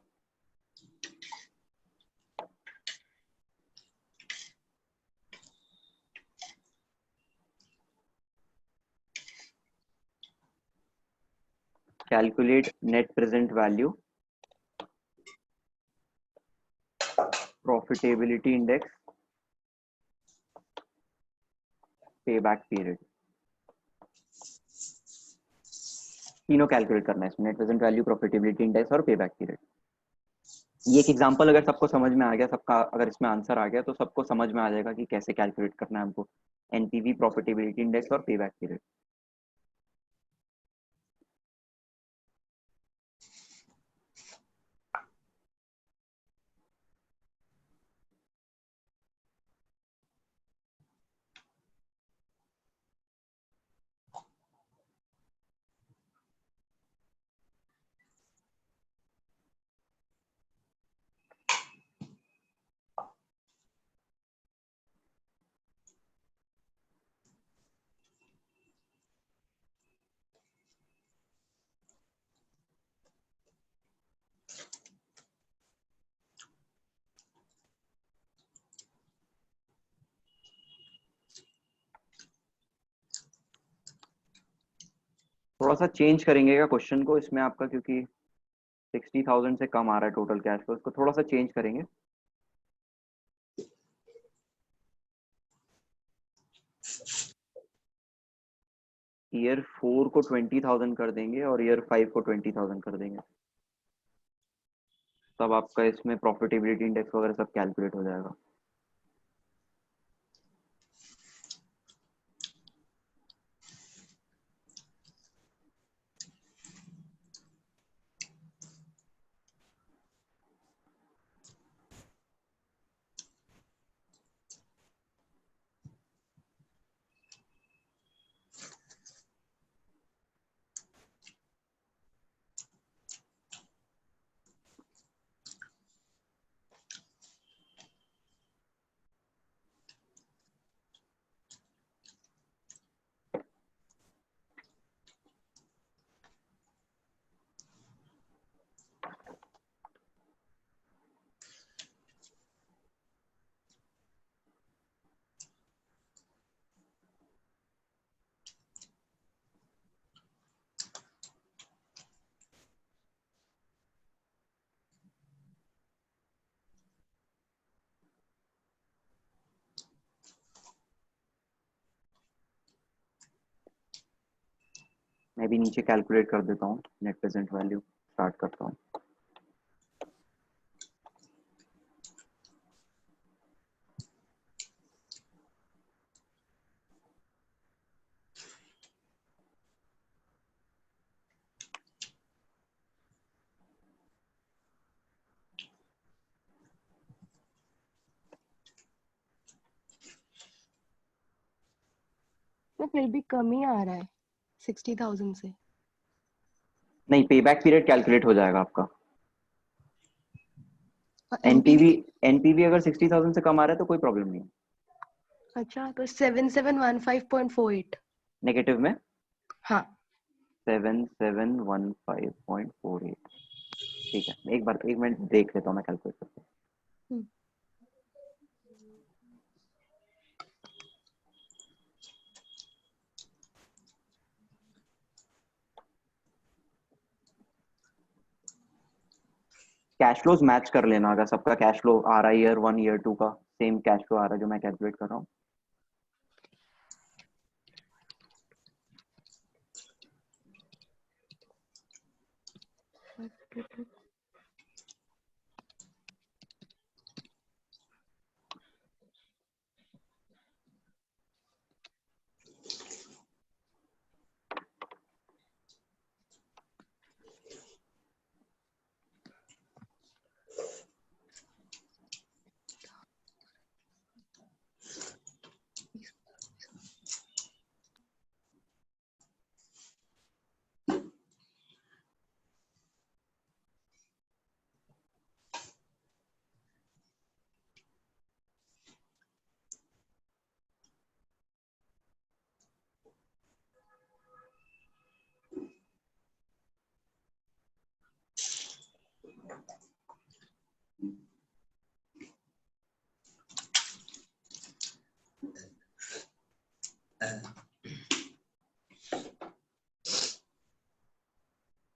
Calculate net present value, profitability index, payback period. तीनों कैलकुलेट करना है इसमें, net present value, profitability index और पेबैक पीरियड। ये एक एग्जांपल अगर सबको समझ में आ गया, सबका अगर इसमें आंसर आ गया, तो सबको समझ में आ जाएगा कि कैसे कैलकुलेट करना है हमको एनपीवी, प्रॉफिटेबिलिटी इंडेक्स और पेबैक पीरियड। थोड़ा सा चेंज करेंगे क्या क्वेश्चन को इसमें आपका, क्योंकि 60,000 से कम आ रहा है टोटल कैश फ्लो, इसको थोड़ा सा चेंज करेंगे। ईयर 4 को 20,000 कर देंगे और ईयर 5 को 20,000 कर देंगे, तब आपका इसमें प्रॉफिटेबिलिटी इंडेक्स वगैरह सब कैलकुलेट हो जाएगा। मैं भी नीचे कैलकुलेट कर देता हूँ, नेट प्रेजेंट वैल्यू स्टार्ट करता हूँ। तो फिर भी कम ही आ रहा है 60,000 से। नहीं, पे बैक पीरियड कैलकुलेट हो जाएगा आपका। और एनपीवी NPV? एनपीवी अगर 60,000 से कम आ रहा है तो कोई प्रॉब्लम नहीं है। अच्छा, तो 7715.48। नेगेटिव में हाँ 7715.48। ठीक है, एक मिनट देख लेता हूँ मैं कैलकुलेट करके। कैश फ्लोज मैच कर लेना, अगर सबका कैश फ्लो आ रहा है ईयर 1 ईयर 2 का सेम कैश फ्लो आ रहा है जो मैं कैलकुलेट कर रहा हूँ।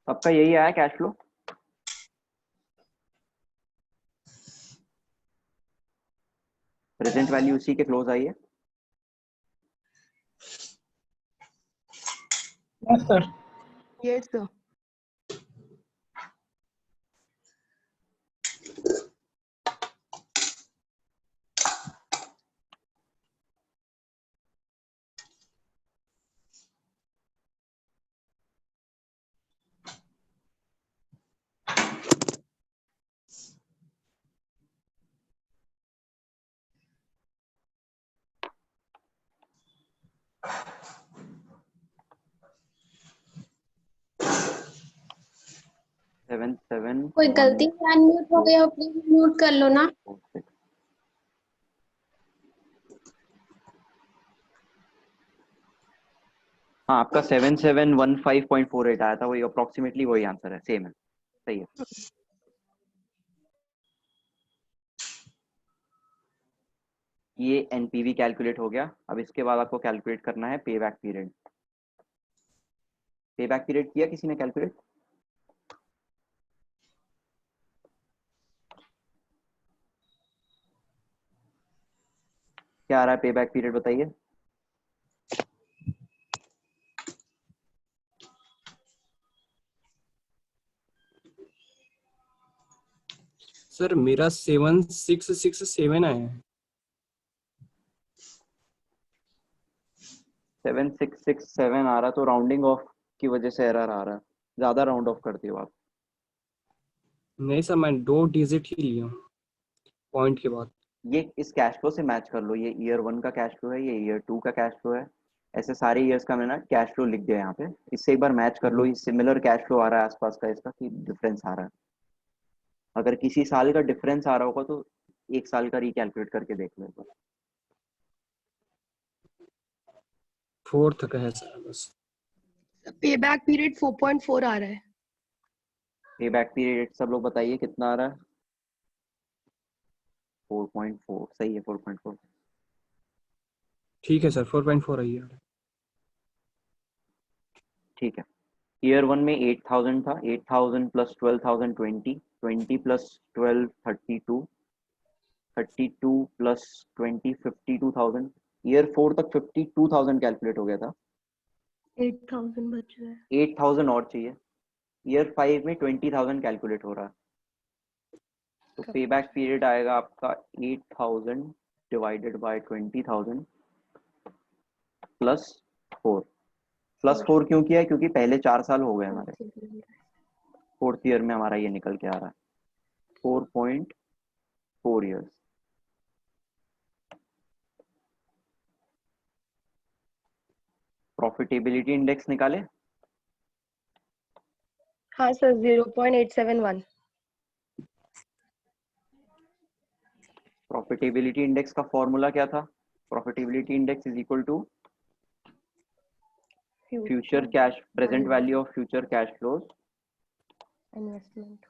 सबका यही आया कैश फ्लो। प्रेजेंट वैल्यू उसी के क्लोज आई है। Yes sir. Yes sir. कोई गलती से अनम्यूट हो गया हो, प्लीज म्यूट कर लो ना। हाँ, आपका 7715.48 आया था, वही अप्रोक्सीमेटली वही आंसर है, सेम है, सही है। ये एनपीवी कैलकुलेट हो गया। अब इसके बाद आपको कैलकुलेट करना है पे बैक पीरियड। पे बैक पीरियड किया किसी ने कैलकुलेट? क्या आ रहा है पे बैक पीरियड, बताइए। सर मेरा 7667 आया है। 7667 आ रहा, तो राउंडिंग ऑफ की वजह से एरर आ रहा है। ज्यादा राउंड ऑफ करते हो आप। नहीं सर, मैं 2 डिजिट ही लिया हूँ पॉइंट के बाद। ये इस कैश फ्लो से मैच कर लो, ये ईयर 1 का कैश फ्लो है, ये ईयर 2 का कैश फ्लो है। ऐसे सारे ईयर्स का मैंने कैश फ्लो लिख दिया यहाँ पे। इससे एक बार मैच कर लो, ये सिमिलर कैश फ्लो आ रहा है आसपास का इसका, कि डिफरेंस आ रहा है। अगर किसी साल का डिफरेंस आ रहा होगा तो एक साल का रिकैलकुलेट करके देख लो एक बार। 4th का है सर बस। पे बैक पीरियड 4.4 आ रहा है। पे बैक पीरियड सब लोग बताइए कितना आ रहा है। 4.4 सही है, 4.4। ठीक है सर, 4.4 आई है। ठीक है। ईयर 1 में 8000 था, 8000 प्लस 12,000 20, 20 प्लस 12 32, 32 प्लस 20 52,000। ईयर 4 तक 52,000 कैलकुलेट हो गया था। 8,000 बच रहा है। 8,000 और चाहिए। ईयर 5 में 20,000 कैलकुलेट हो रहा है, तो पे बैक पीरियड आएगा आपका 8,000 डिवाइडेड बाय 20,000 प्लस 4 क्यों किया है? क्योंकि पहले 4 साल हो गए हमारे, फोर्थ ईयर में हमारा ये निकल के आ रहा है 4.4 ईयर्स। प्रॉफिटेबिलिटी इंडेक्स निकाले। हाँ सर 0.871। प्रॉफिटेबिलिटी इंडेक्स का फॉर्मूला क्या था? Profitability index is equal to future cash, present value of future cash flows investment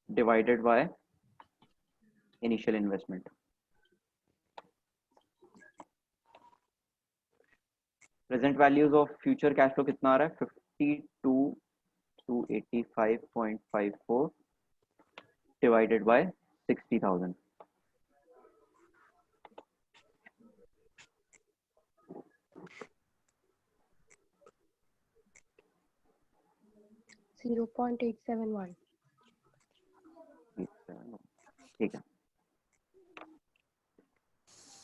divided by initial investment. Present values of future cash flow कितना आ रहा है? 52,285.54 divided by 60,000। ठीक है,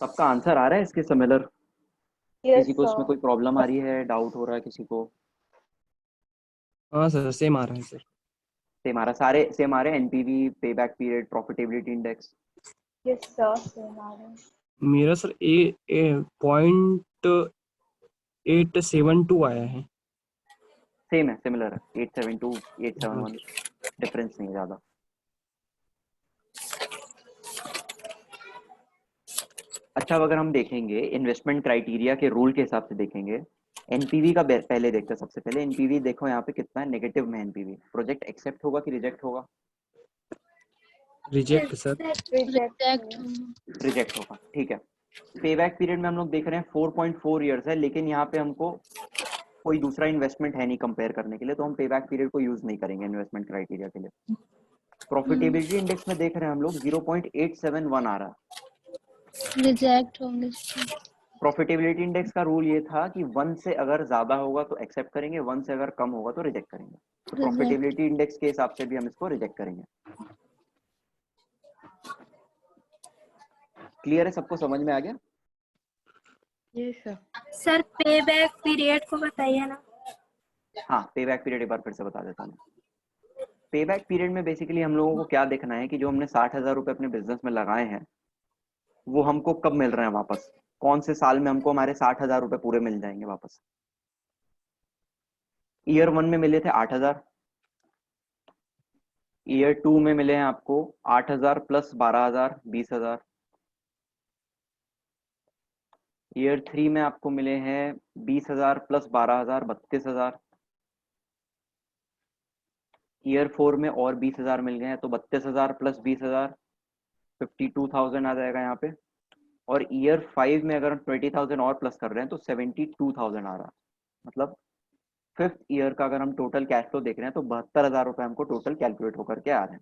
सबका आंसर आ रहा है इसके सिमिलर? Yes, किसी को इसमें sir. कोई प्रॉब्लम आ रही है, डाउट हो रहा है किसी को? हाँ सर सेम आ रहा है सर। सेम आ रहा, सारे सेम आ रहे हैं? एनपीवी, पे back period, profitability index. Yes, sir. Same are it. मेरा सर .872 आया है। सेम है, सिमिलर है, 872, हाँ 871, डिफरेंस नहीं है ज़्यादा। अच्छा, अब अगर हम देखेंगे इन्वेस्टमेंट क्राइटेरिया के रूल के हिसाब से देखेंगे, एनपीवी का पहले देखते हैं। सबसे पहले एनपीवी देखो यहाँ पे कितना है नेगेटिव में। एनपीवी प्रोजेक्ट एक्सेप्ट होगा कि रिजेक्ट होगा? Reject sir. Reject. रिजेक्ट होगा, ठीक है। पे बैक पीरियड में हम लोग देख रहे हैं 4.4 ईयर्स है, लेकिन यहाँ पे हमको कोई दूसरा इन्वेस्टमेंट है नहीं कंपेयर करने के लिए, तो हम पे बैक पीरियड को यूज नहीं करेंगे इन्वेस्टमेंट क्राइटेरिया के लिए। प्रॉफिटेबिलिटी इंडेक्स में देख रहे हैं हम लोग 0.871 आ रहा है। रिजेक्ट होंगे। प्रॉफिटेबिलिटी इंडेक्स का रूल ये था कि 1 से अगर ज्यादा होगा तो एक्सेप्ट करेंगे, 1 से अगर कम होगा तो रिजेक्ट करेंगे। तो प्रॉफिटेबिलिटी इंडेक्स के हिसाब से भी हम इसको रिजेक्ट करेंगे। क्लियर है? सबको समझ में आ गया? Yes sir. सर पे बैक पीरियड को बताइए ना। हाँ, पे बैक पीरियड एक बार फिर से बता देता हूँ। पे बैक पीरियड में बेसिकली हम लोगों को क्या देखना है कि जो हमने 60,000 रुपए अपने बिजनेस में लगाए हैं वो हमको कब मिल रहे हैं वापस, कौन से साल में हमको हमारे 60,000 रुपए पूरे मिल जाएंगे वापस। ईयर 1 में मिले थे 8,000, ईयर 2 में मिले हैं आपको 8,000 प्लस 12,000 20,000, ईयर 3 में आपको मिले हैं 20,000 प्लस 12,000 32,000, ईयर 4 में और 20,000 मिल गए हैं, तो 32,000 प्लस 20,000 52,000 आ जाएगा यहाँ पे। और ईयर 5 में अगर हम 20,000 और प्लस कर रहे हैं तो 72,000 आ रहा है। मतलब 5th ईयर का अगर हम टोटल कैश फ्लो देख रहे हैं तो 72,000 रुपए हमको टोटल कैलकुलेट होकर के आ रहे हैं।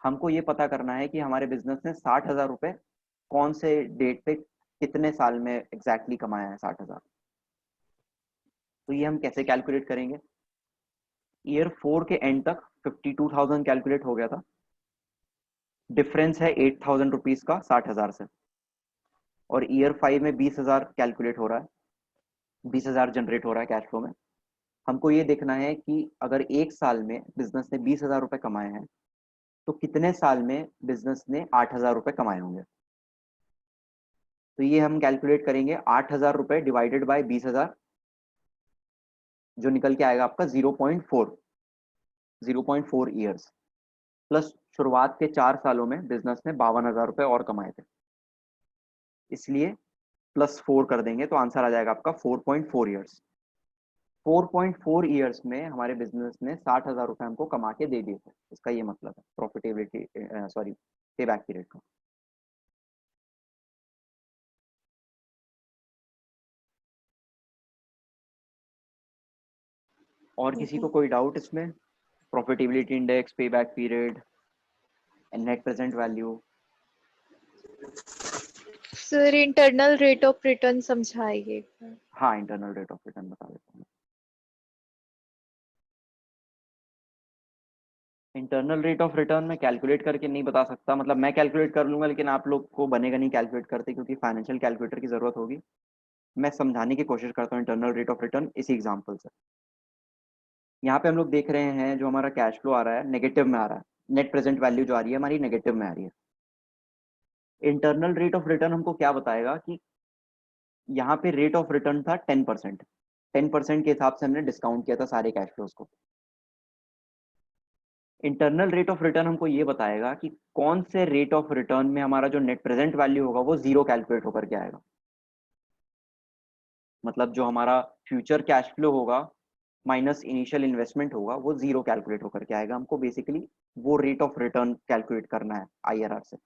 हमको ये पता करना है कि हमारे बिजनेस ने 60,000 रुपए कौन से डेट पे कितने साल में एग्जैक्टली कमाया है 60,000। तो ये हम कैसे कैलकुलेट करेंगे? ईयर 4 के एंड तक 52,000 कैलकुलेट हो गया था, डिफरेंस है 8,000 रुपीज का 60,000 से, और ईयर 5 में 20,000 कैलकुलेट हो रहा है, 20,000 जनरेट हो रहा है कैश फ्लो में। हमको ये देखना है कि अगर एक साल में बिजनेस ने 20,000 रुपए कमाए हैं तो कितने साल में बिजनेस ने 8,000 रुपए कमाए होंगे। तो ये हम कैलकुलेट करेंगे 8,000 रुपए डिवाइडेड बाय 20,000, जो निकल के आएगा आपका 0.4 ईयर्स, प्लस शुरुआत के 4 सालों में बिजनेस ने 52,000 रुपए और कमाए थे, इसलिए +4 कर देंगे तो आंसर आ जाएगा आपका 4.4 ईयर्स। 4.4 ईयर्स में हमारे बिजनेस ने 60,000 रुपए हमको कमा के दे दिए थे, इसका ये मतलब है प्रॉफिटेबिलिटी सॉरी पे बैक पीरियड का। और किसी को कोई डाउट इसमें? Profitability index, pay back period, net present value. Sir internal rate of return समझाइए। हाँ, इंटरनल रेट ऑफ रिटर्न बता देता हूँ। इंटरनल रेट ऑफ रिटर्न मैं कैलकुलेट करके नहीं बता सकता, मतलब मैं कैलकुलेट कर लूंगा लेकिन आप लोग को बनेगा नहीं कैलकुलेट करते, क्योंकि फाइनेंशियल कैलकुलेटर की जरूरत होगी। मैं समझाने की कोशिश करता हूँ इंटरनल रेट ऑफ रिटर्न इसी एग्जांपल से। यहाँ पे हम लोग देख रहे हैं जो हमारा कैश फ्लो आ रहा है नेगेटिव में आ रहा है, नेट प्रेजेंट वैल्यू जो आ रही है हमारी नेगेटिव में आ रही है। इंटरनल रेट ऑफ रिटर्न हमको क्या बताएगा कि यहाँ पे रेट ऑफ रिटर्न था 10%। 10% के हिसाब से हमने डिस्काउंट किया था सारे कैश फ्लोज को। इंटरनल रेट ऑफ रिटर्न हमको ये बताएगा कि कौन से रेट ऑफ रिटर्न में हमारा जो नेट प्रेजेंट वैल्यू होगा वो जीरो कैलकुलेट होकर के आएगा। मतलब जो हमारा फ्यूचर कैश फ्लो होगा माइनस इनिशियल इन्वेस्टमेंट होगा वो जीरो कैलकुलेट होकर के आएगा। हमको बेसिकली वो रेट ऑफ रिटर्न कैलकुलेट करना है आईआरआर से।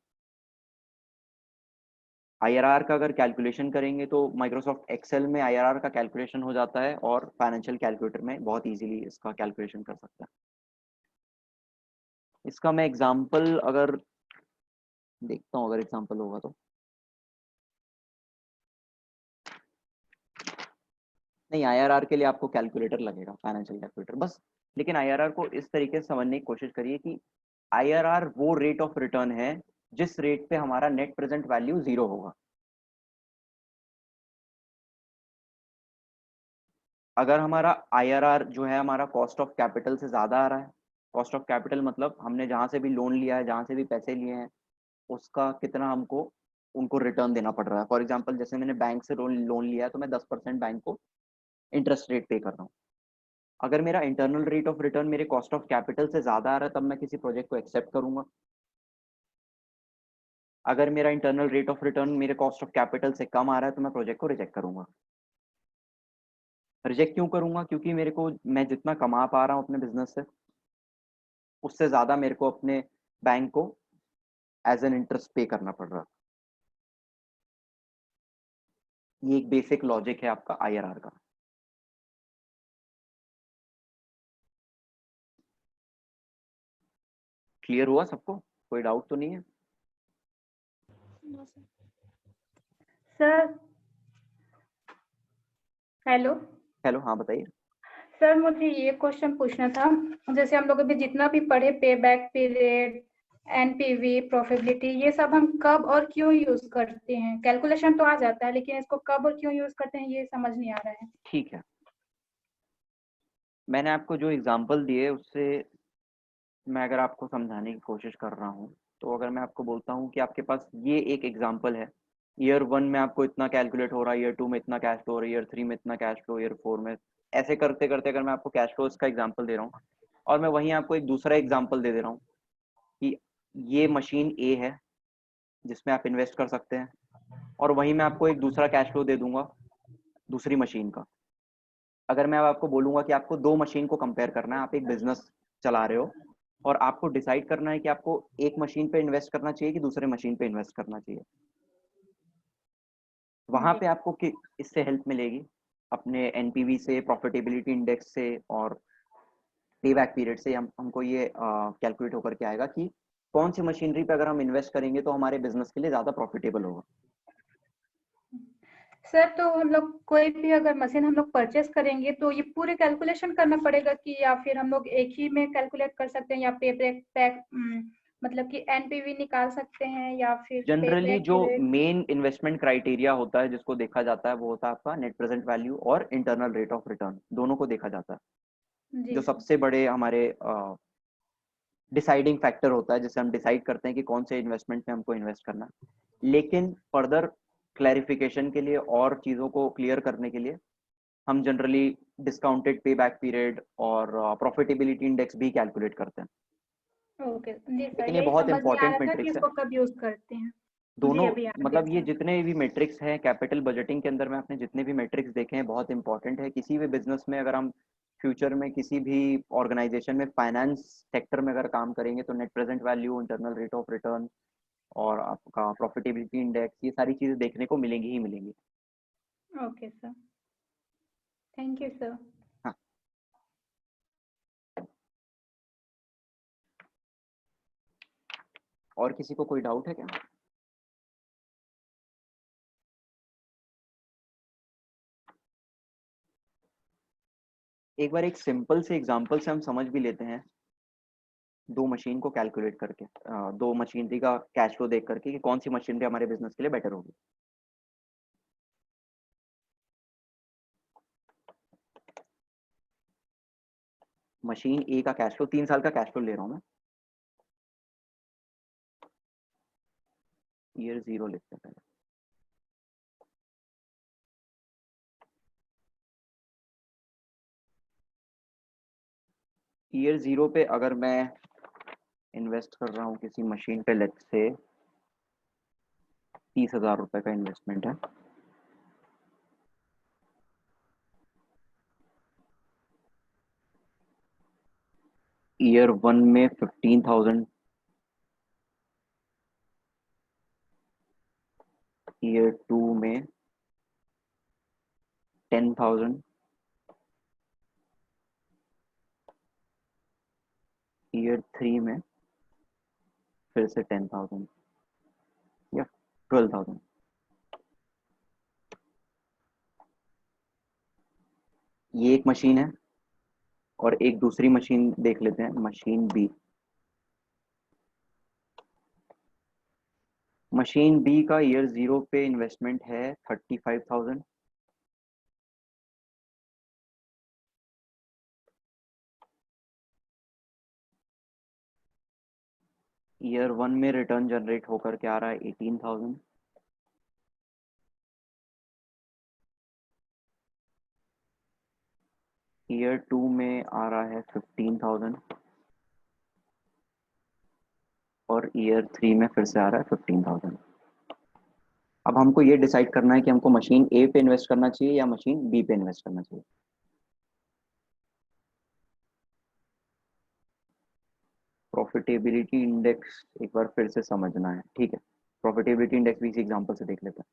आईआरआर का अगर कैलकुलेशन करेंगे तो माइक्रोसॉफ्ट एक्सेल में आईआरआर का कैलकुलेशन हो जाता है और फाइनेंशियल कैलकुलेटर में बहुत इजीली इसका कैलकुलेशन कर सकते हैं। इसका मैं एग्जांपल अगर देखता हूँ, अगर एग्जांपल होगा तो। नहीं, आईआरआर के लिए आपको कैलकुलेटर लगेगा, फाइनेंशियल कैलकुलेटर बस। लेकिन आईआरआर को इस तरीके से समझने की कोशिश करिए कि आईआरआर वो रेट ऑफ रिटर्न है जिस रेट पे हमारा नेट प्रेजेंट वैल्यू जीरो होगा। अगर हमारा आईआरआर जो है हमारा कॉस्ट ऑफ कैपिटल से ज्यादा आ रहा है, कॉस्ट ऑफ कैपिटल मतलब हमने जहां से भी लोन लिया है, जहां से भी पैसे लिए हैं, उसका कितना हमको उनको रिटर्न देना पड़ रहा है। फॉर एग्जांपल जैसे मैंने बैंक से लोन लिया है तो मैं 10% बैंक को इंटरेस्ट रेट पे कर रहा हूँ। अगर मेरा इंटरनल रेट ऑफ रिटर्न मेरे कॉस्ट ऑफ कैपिटल से ज्यादा आ रहा है तब मैं किसी प्रोजेक्ट को एक्सेप्ट करूंगा। अगर मेरा इंटरनल रेट ऑफ रिटर्न मेरे कॉस्ट ऑफ कैपिटल से कम आ रहा है तो मैं प्रोजेक्ट को रिजेक्ट करूंगा। रिजेक्ट क्यों करूंगा? क्योंकि मेरे को, मैं जितना कमा पा रहा हूँ अपने बिजनेस से उससे ज्यादा मेरे को अपने बैंक को एज एन इंटरेस्ट पे करना पड़ रहा है। ये एक बेसिक लॉजिक है आपका आईआरआर का। क्लियर हुआ सबको? कोई डाउट तो नहीं है? Sir hello. हेलो, हाँ बताइए। सर मुझे ये क्वेश्चन पूछना था, जैसे हम लोग अभी जितना भी पढ़े पे बैक पीरियड, एनपीवी, प्रॉफिटेबिलिटी, ये सब हम कब और क्यों यूज करते हैं? कैलकुलेशन तो आ जाता है लेकिन इसको कब और क्यों यूज करते हैं ये समझ नहीं आ रहा है। ठीक है, मैंने आपको जो एग्जांपल दिए उससे मैं अगर आपको समझाने की कोशिश कर रहा हूँ तो अगर मैं आपको बोलता हूँ कि आपके पास ये एक एग्जांपल है, ईयर 1 में आपको इतना कैलकुलेट हो रहा है, ईयर 2 में इतना कैश फ्लो हो रहा है, ईयर 3 में इतना कैश फ्लो, ईयर 4 में, ऐसे करते करते अगर मैं आपको कैश फ्लोज का एग्जांपल दे रहा हूँ और मैं वहीं आपको एक दूसरा एग्जांपल दे दे रहा हूँ कि ये मशीन ए है जिसमें आप इन्वेस्ट कर सकते हैं, और वहीं मैं आपको एक दूसरा कैश फ्लो दे दूंगा दूसरी मशीन का। अगर मैं अब आपको बोलूंगा कि आपको दो मशीन को कंपेयर करना है, आप एक बिजनेस चला रहे हो और आपको डिसाइड करना है कि आपको एक मशीन पे इन्वेस्ट करना चाहिए कि दूसरे मशीन पे इन्वेस्ट करना चाहिए, वहां पे आपको इससे हेल्प मिलेगी अपने एनपीवी से, प्रॉफिटेबिलिटी इंडेक्स से और पे बैक पीरियड से। हमको ये कैलकुलेट होकर के आएगा कि कौन सी मशीनरी पे अगर हम इन्वेस्ट करेंगे तो हमारे बिजनेस के लिए ज्यादा प्रॉफिटेबल होगा। सर तो हम लोग कोई भी अगर मशीन हम लोग परचेस करेंगे तो ये पूरे कैलकुलेशन करना पड़ेगा कि, या फिर हम लोग एक ही में कैलकुलेट कर सकते हैं, या पे बैक पैक मतलब कि एनपीवी निकाल सकते हैं, या फिर पे जनरली बैक जो पीरियड? मेन इन्वेस्टमेंट क्राइटेरिया होता है जिसको देखा जाता है वो होता है आपका नेट प्रेजेंट वैल्यू और इंटरनल रेट ऑफ रिटर्न, दोनों को देखा जाता है। जी जो सर। सबसे बड़े हमारे डिसाइडिंग फैक्टर होता है जिससे हम डिसाइड करते हैं कि कौन से इन्वेस्टमेंट में हमको इन्वेस्ट करना है। लेकिन फर्दर क्लैरिफिकेशन के लिए और चीज़ों को क्लियर करने के लिए हम generally discounted pay back period और प्रॉफिटेबिलिटी इंडेक्स भी कैलकुलेट करते हैं। ओके जी सर, लेकिन ये यही बहुत समझ नहीं आ इंपॉर्टेंट रहा था कि मैट्रिक्स है। इसको कब यूज करते हैं। जी दोनों, अभी आ गया मतलब ये सर। जितने भी मैट्रिक्स हैं कैपिटल बजटिंग के अंदर में आपने जितने भी मैट्रिक्स देखे हैं बहुत इंपॉर्टेंट है। किसी भी बिजनेस में अगर हम फ्यूचर में किसी भी ऑर्गेनाइजेशन में फाइनेंस सेक्टर में अगर काम करेंगे तो net present value, internal rate of return और आपका प्रॉफिटेबिलिटी इंडेक्स, ये सारी चीजें देखने को मिलेंगी ही मिलेंगी। Okay sir, thank you sir. हाँ, और किसी को कोई डाउट है क्या? एक बार एक सिंपल से एग्जांपल से हम समझ भी लेते हैं, दो मशीन को कैलकुलेट करके, दो मशीनरी का कैश फ्लो देख करके कि कौन सी मशीनरी हमारे बिजनेस के लिए बेटर होगी। मशीन ए का कैश फ्लो, 3 साल का कैश फ्लो ले रहा हूं मैं, ईयर 0 लिखते हैं पहले। ईयर 0 पे अगर मैं इन्वेस्ट कर रहा हूँ किसी मशीन पे, लेट्स से 30,000 रुपए का इन्वेस्टमेंट है, ईयर 1 में 15,000, ईयर 2 में 10,000, ईयर 3 में फिर से 10,000 या 12,000। ये एक मशीन है, और एक दूसरी मशीन देख लेते हैं, मशीन बी। मशीन बी का ईयर 0 पे इन्वेस्टमेंट है 35,000, ईयर 1 में रिटर्न जनरेट होकर के आ रहा है 18,000, ईयर 2 में आ रहा है 15,000, और ईयर 3 में फिर से आ रहा है 15,000। अब हमको ये डिसाइड करना है कि हमको मशीन ए पे इन्वेस्ट करना चाहिए या मशीन बी पे इन्वेस्ट करना चाहिए। प्रॉफिटेबिलिटी इंडेक्स एक बार फिर से समझना है, ठीक है। प्रॉफिटेबिलिटी इंडेक्स भी इसी एग्जांपल से देख लेते हैं।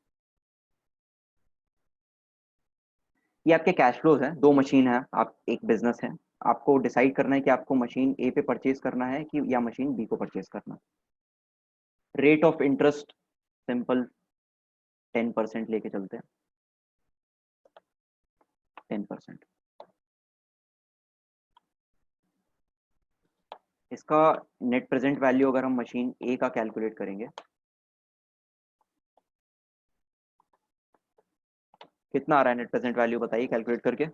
ये आपके कैश फ्लोज हैं, दो मशीन है, आप एक बिजनेस है, आपको डिसाइड करना है कि आपको मशीन ए पे परचेज करना है कि या मशीन बी को परचेज करना है। रेट ऑफ इंटरेस्ट सिंपल 10% लेके चलते हैं, 10%। इसका नेट प्रेजेंट वैल्यू अगर हम मशीन ए का कैलकुलेट करेंगे, कितना आ रहा है नेट प्रेजेंट वैल्यू, बताइए कैलकुलेट करके।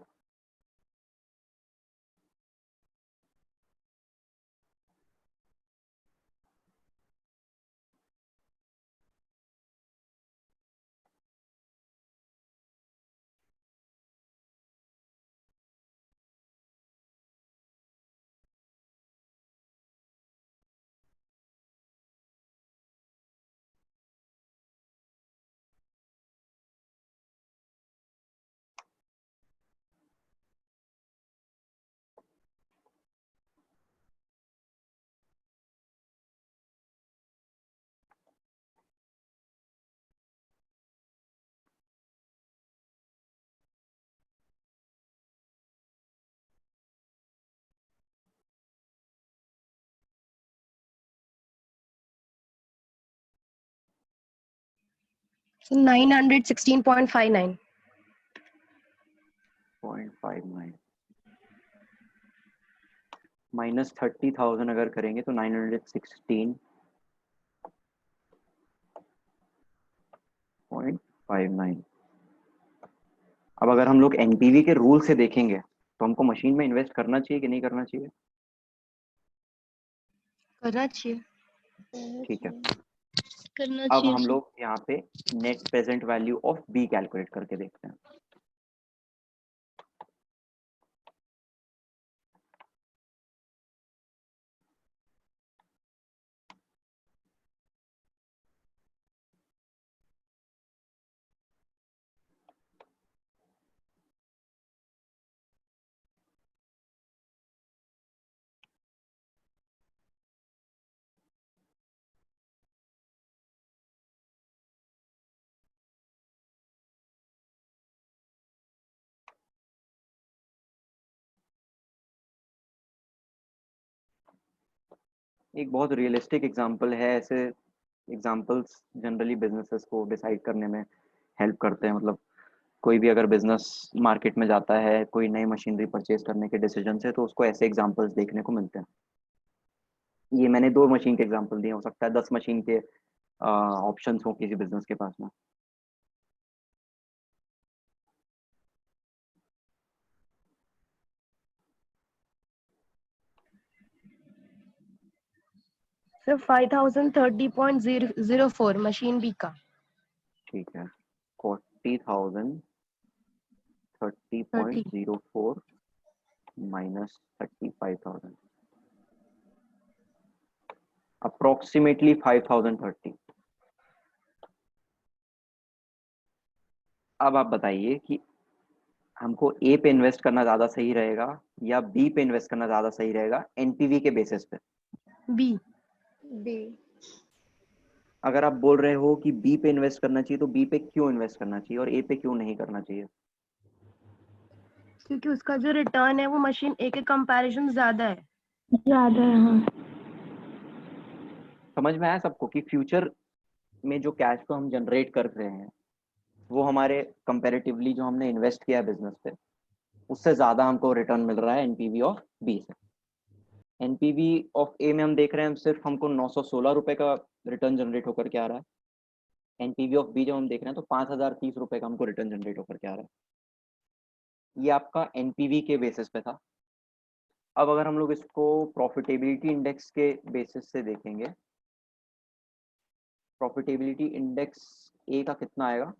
So 916.59. 0.59 माइनस 30,000 अगर करेंगे तो 916.59। अब अगर हम लोग एनपीवी के रूल से देखेंगे तो हमको मशीन में इन्वेस्ट करना चाहिए कि नहीं करना चाहिए? करना चाहिए। ठीक है, करना अब चाहिए हम सर। लोग यहाँ पे net present value of B calculate करके देखते हैं। एक बहुत रियलिस्टिक एग्जांपल है, ऐसे एग्जांपल्स जनरली बिजनेसेस को डिसाइड करने में हेल्प करते हैं। मतलब कोई भी अगर बिजनेस मार्केट में जाता है कोई नई मशीनरी परचेज करने के डिसीजन से, तो उसको ऐसे एग्जांपल्स देखने को मिलते हैं। ये मैंने 2 मशीन के एग्जांपल दिए, हो सकता है 10 मशीन के ऑप्शंस हो किसी बिजनेस के पास में। सर 5030.04 मशीन बी का। ठीक है, 40,30.04 माइनस 35,000, अप्रोक्सीमेटली 5,030। अब आप बताइए कि हमको ए पे इन्वेस्ट करना ज्यादा सही रहेगा या बी पे इन्वेस्ट करना ज्यादा सही रहेगा एनपीवी के बेसिस पे? बी। बी। अगर आप बोल रहे हो कि बी पे इन्वेस्ट करना चाहिए, तो बी पे क्यों इन्वेस्ट करना चाहिए और ए पे क्यों नहीं करना चाहिए? क्योंकि उसका जो रिटर्न है वो मशीन ए के कंपैरिजन ज्यादा है। हाँ। समझ में आया सबको कि फ्यूचर में जो कैश फ्लो हम जनरेट कर रहे हैं वो हमारे कंपैरेटिवली जो हमने इन्वेस्ट किया है बिजनेस पे, उससे ज्यादा हमको रिटर्न मिल रहा है एनपीवी ऑफ बी से। एनपीवी ऑफ ए में हम देख रहे हैं सिर्फ हमको 916 रुपए का रिटर्न जनरेट होकर के आ रहा है। एनपीवी ऑफ बी जब हम देख रहे हैं तो 5,030 रुपए का हमको रिटर्न जनरेट होकर के आ रहा है। ये आपका एनपीवी के बेसिस पे था। अब अगर हम लोग इसको प्रॉफिटेबिलिटी इंडेक्स के बेसिस से देखेंगे, प्रॉफिटेबिलिटी इंडेक्स ए का कितना आएगा?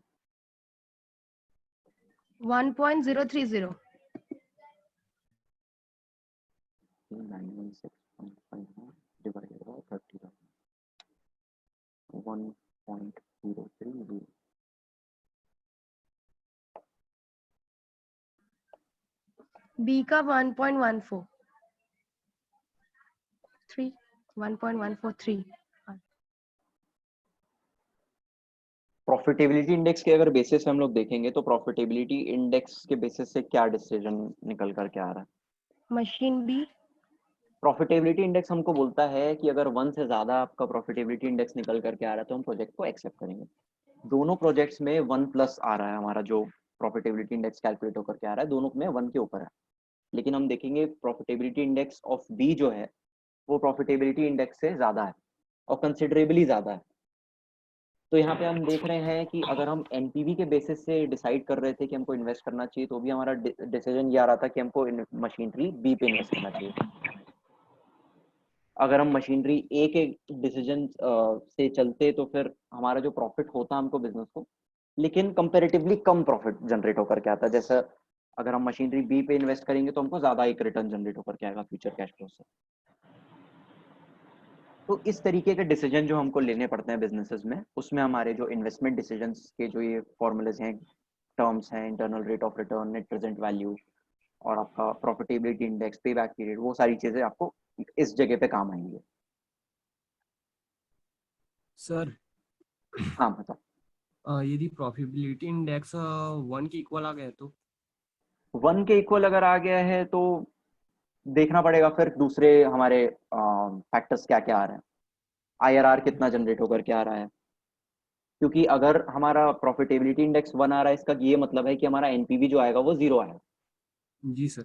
1.030। 916.5 divided by 30,000, 1.030। बी का 1.143। 1.143। प्रॉफिटेबिलिटी इंडेक्स के अगर बेसिस से हम लोग देखेंगे तो प्रॉफिटेबिलिटी इंडेक्स के बेसिस से क्या डिसीजन निकल करके आ रहा है? Machine B. प्रॉफिटेबिलिटी इंडेक्स हमको बोलता है कि अगर 1 से ज्यादा आपका प्रॉफिटेबिलिटी इंडेक्स निकल करके आ रहा है तो हम प्रोजेक्ट को एक्सेप्ट करेंगे। दोनों प्रोजेक्ट्स में 1+ आ रहा है, हमारा जो प्रॉफिटेबिलिटी इंडेक्स कैलकुलेट होकर के आ रहा है दोनों में 1 के ऊपर है। लेकिन हम देखेंगे प्रॉफिटेबिलिटी इंडेक्स ऑफ बी जो है वो प्रॉफिटेबिलिटी इंडेक्स से ज्यादा है और कंसिडरेबली ज्यादा है। तो यहाँ पे हम देख रहे हैं कि अगर हम एनपीवी के बेसिस से डिसाइड कर रहे थे कि हमको इन्वेस्ट करना चाहिए, तो भी हमारा डिसीजन ये आ रहा था कि हमको मशीनरी बी पे इन्वेस्ट करना चाहिए। अगर हम मशीनरी ए के डिसीजन से चलते तो फिर हमारा जो प्रॉफिट होता हमको बिजनेस को, लेकिन कंपैरेटिवली कम प्रॉफिट जनरेट होकर के आता। जैसे अगर हम मशीनरी बी पे इन्वेस्ट करेंगे तो हमको ज्यादा एक रिटर्न जनरेट होकर के आएगा फ्यूचर कैश फ्लो से। तो इस तरीके के डिसीजन जो हमको लेने पड़ते हैं बिजनेसेस में, उसमें हमारे जो इन्वेस्टमेंट डिसीजंस के जो ये फॉर्मूलेज हैं, टर्म्स हैं, internal rate of return, net present value और आपका profitability index, pay back period, वो सारी चीजें आपको इस जगह पे काम आएंगी। सर हाँ बताओ। यदि प्रॉफिटेबिलिटी इंडेक्स 1 के इक्वल आ गया तो? 1 के इक्वल अगर आ गया है तो देखना पड़ेगा फिर दूसरे हमारे फैक्टर्स क्या क्या आ रहे हैं, आईआरआर कितना जनरेट होकर के आ रहा है। क्योंकि अगर हमारा प्रॉफिटेबिलिटी इंडेक्स 1 आ रहा है, इसका ये मतलब है कि हमारा एनपीवी जो आएगा वो 0 आएगा। जी सर।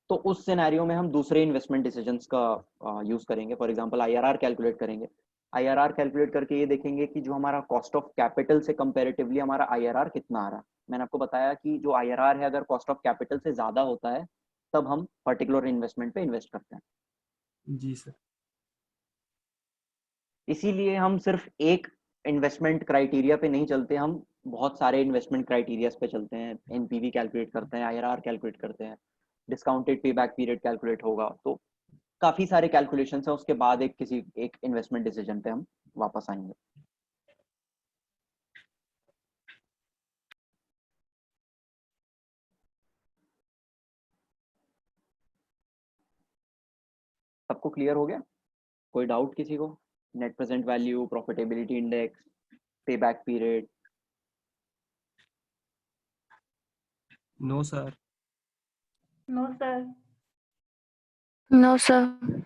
तो उस सिनेरियो में हम दूसरे इन्वेस्टमेंट डिसीजंस का यूज करेंगे। फॉर एग्जांपल आईआरआर कैलकुलेट करेंगे। आईआरआर कैलकुलेट करके ये देखेंगे कि जो हमारा कॉस्ट ऑफ कैपिटल से कंपैरेटिवली हमारा आईआरआर कितना आ रहा है। मैंने आपको बताया कि जो आईआरआर है अगर कॉस्ट ऑफ कैपिटल से ज्यादा होता है तब हम पर्टिकुलर इन्वेस्टमेंट पे इन्वेस्ट करते हैं। जी सर। इसीलिए हम सिर्फ एक इन्वेस्टमेंट क्राइटेरिया पे नहीं चलते, हम बहुत सारे इन्वेस्टमेंट क्राइटेरियाज पे चलते हैं। एनपीवी कैलकुलेट करते हैं, आईआरआर कैलकुलेट करते हैं, discounted pay back period calculate होगा। तो काफी सारे कैलकुलेशंस हैं, उसके बाद किसी एक इन्वेस्टमेंट डिसीजन पे हम वापस आएंगे। सबको क्लियर हो गया? कोई डाउट किसी को? Net present value, profitability index, pay back period? No sir. No sir. No sir.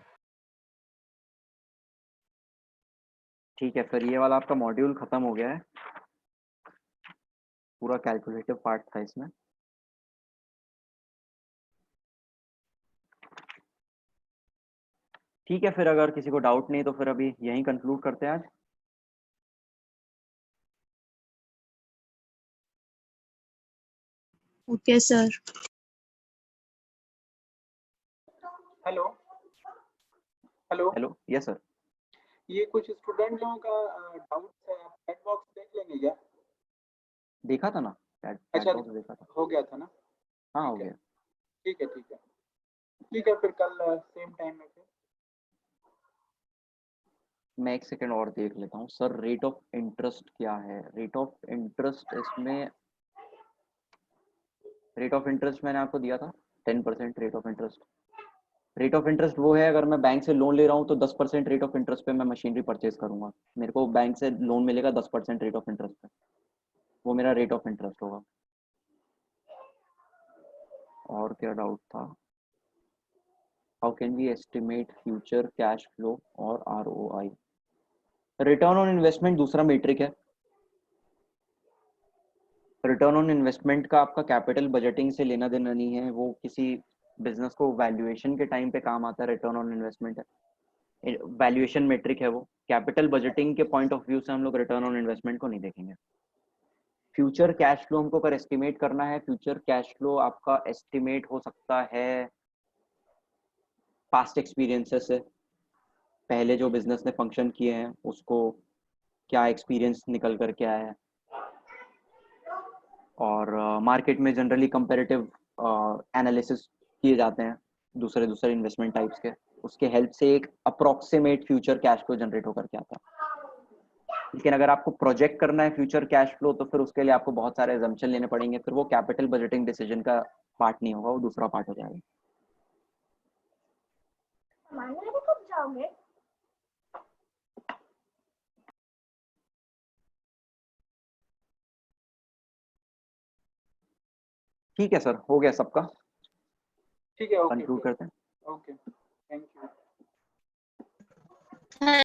ठीक है, फिर ये वाला आपका मॉड्यूल खत्म हो गया है। पूरा कैलकुलेटिव पार्ट था इसमें। ठीक है, फिर अगर किसी को डाउट नहीं तो फिर अभी यहीं कंक्लूड करते हैं आज। Okay sir. Hello hello hello, yes sir. ये कुछ स्टूडेंट लोगों का डाउट है, चैट बॉक्स देख लेंगे क्या? देखा था ना, चैट अच्छा बॉक्स देखा था। हो गया था ना? हाँ हो ठीक है गया। ठीक है ठीक है ठीक है, फिर कल सेम टाइम में फिर। मैं एक सेकंड और देख लेता हूँ सर, रेट ऑफ इंटरेस्ट क्या है। रेट ऑफ इंटरेस्ट इसमें, रेट ऑफ इंटरेस्ट मैंने आपको दिया था 10% rate of interest. Rate of interest वो है, अगर मैं बैंक से लोन ले रहा हूँ तो 10% रेट ऑफ इंटरेस्ट पे मैं मशीनरी परचेज करूंगा, मेरे को बैंक से लोन मिलेगा 10% रेट ऑफ इंटरेस्ट पे, वो मेरा रेट ऑफ इंटरेस्ट होगा। और क्या डाउट था? How can we estimate future cash flow और ROI? रिटर्न ऑन इन्वेस्टमेंट दूसरा मेट्रिक है। रिटर्न ऑन इन्वेस्टमेंट का आपका कैपिटल बजटिंग से लेना देना नहीं है, वो किसी बिजनेस को वैल्यूएशन के टाइम पे काम आता है। रिटर्न ऑन इन्वेस्टमेंट है, वैल्यूएशन मेट्रिक है वो। कैपिटल बजटिंग के पॉइंट ऑफ व्यू से हम लोग रिटर्न ऑन इन्वेस्टमेंट को नहीं देखेंगे। फ्यूचर कैश फ्लो हमको अगर एस्टिमेट करना है, फ्यूचर कैश फ्लो आपका एस्टिमेट हो सकता है पास्ट एक्सपीरियंसेस से, पहले जो बिजनेस ने फंक्शन किए हैं उसको क्या एक्सपीरियंस निकल कर के आया है, और मार्केट में जनरली कंपैरेटिव एनालिसिस किए जाते हैं दूसरे दूसरे इन्वेस्टमेंट टाइप्स के, उसके हेल्प से एक approximate future cash flow generate होकर के आता है। लेकिन अगर आपको प्रोजेक्ट करना है फ्यूचर कैश फ्लो तो फिर उसके लिए आपको बहुत सारे अजम्पशन लेने पड़ेंगे, फिर वो कैपिटल बजटिंग डिसीजन का पार्ट नहीं होगा, वो दूसरा पार्ट हो जाएगा। कब जाओगे? ठीक है सर, हो गया सबका, ठीक है, ओके कंक्लूड करते हैं। Okay, thank you.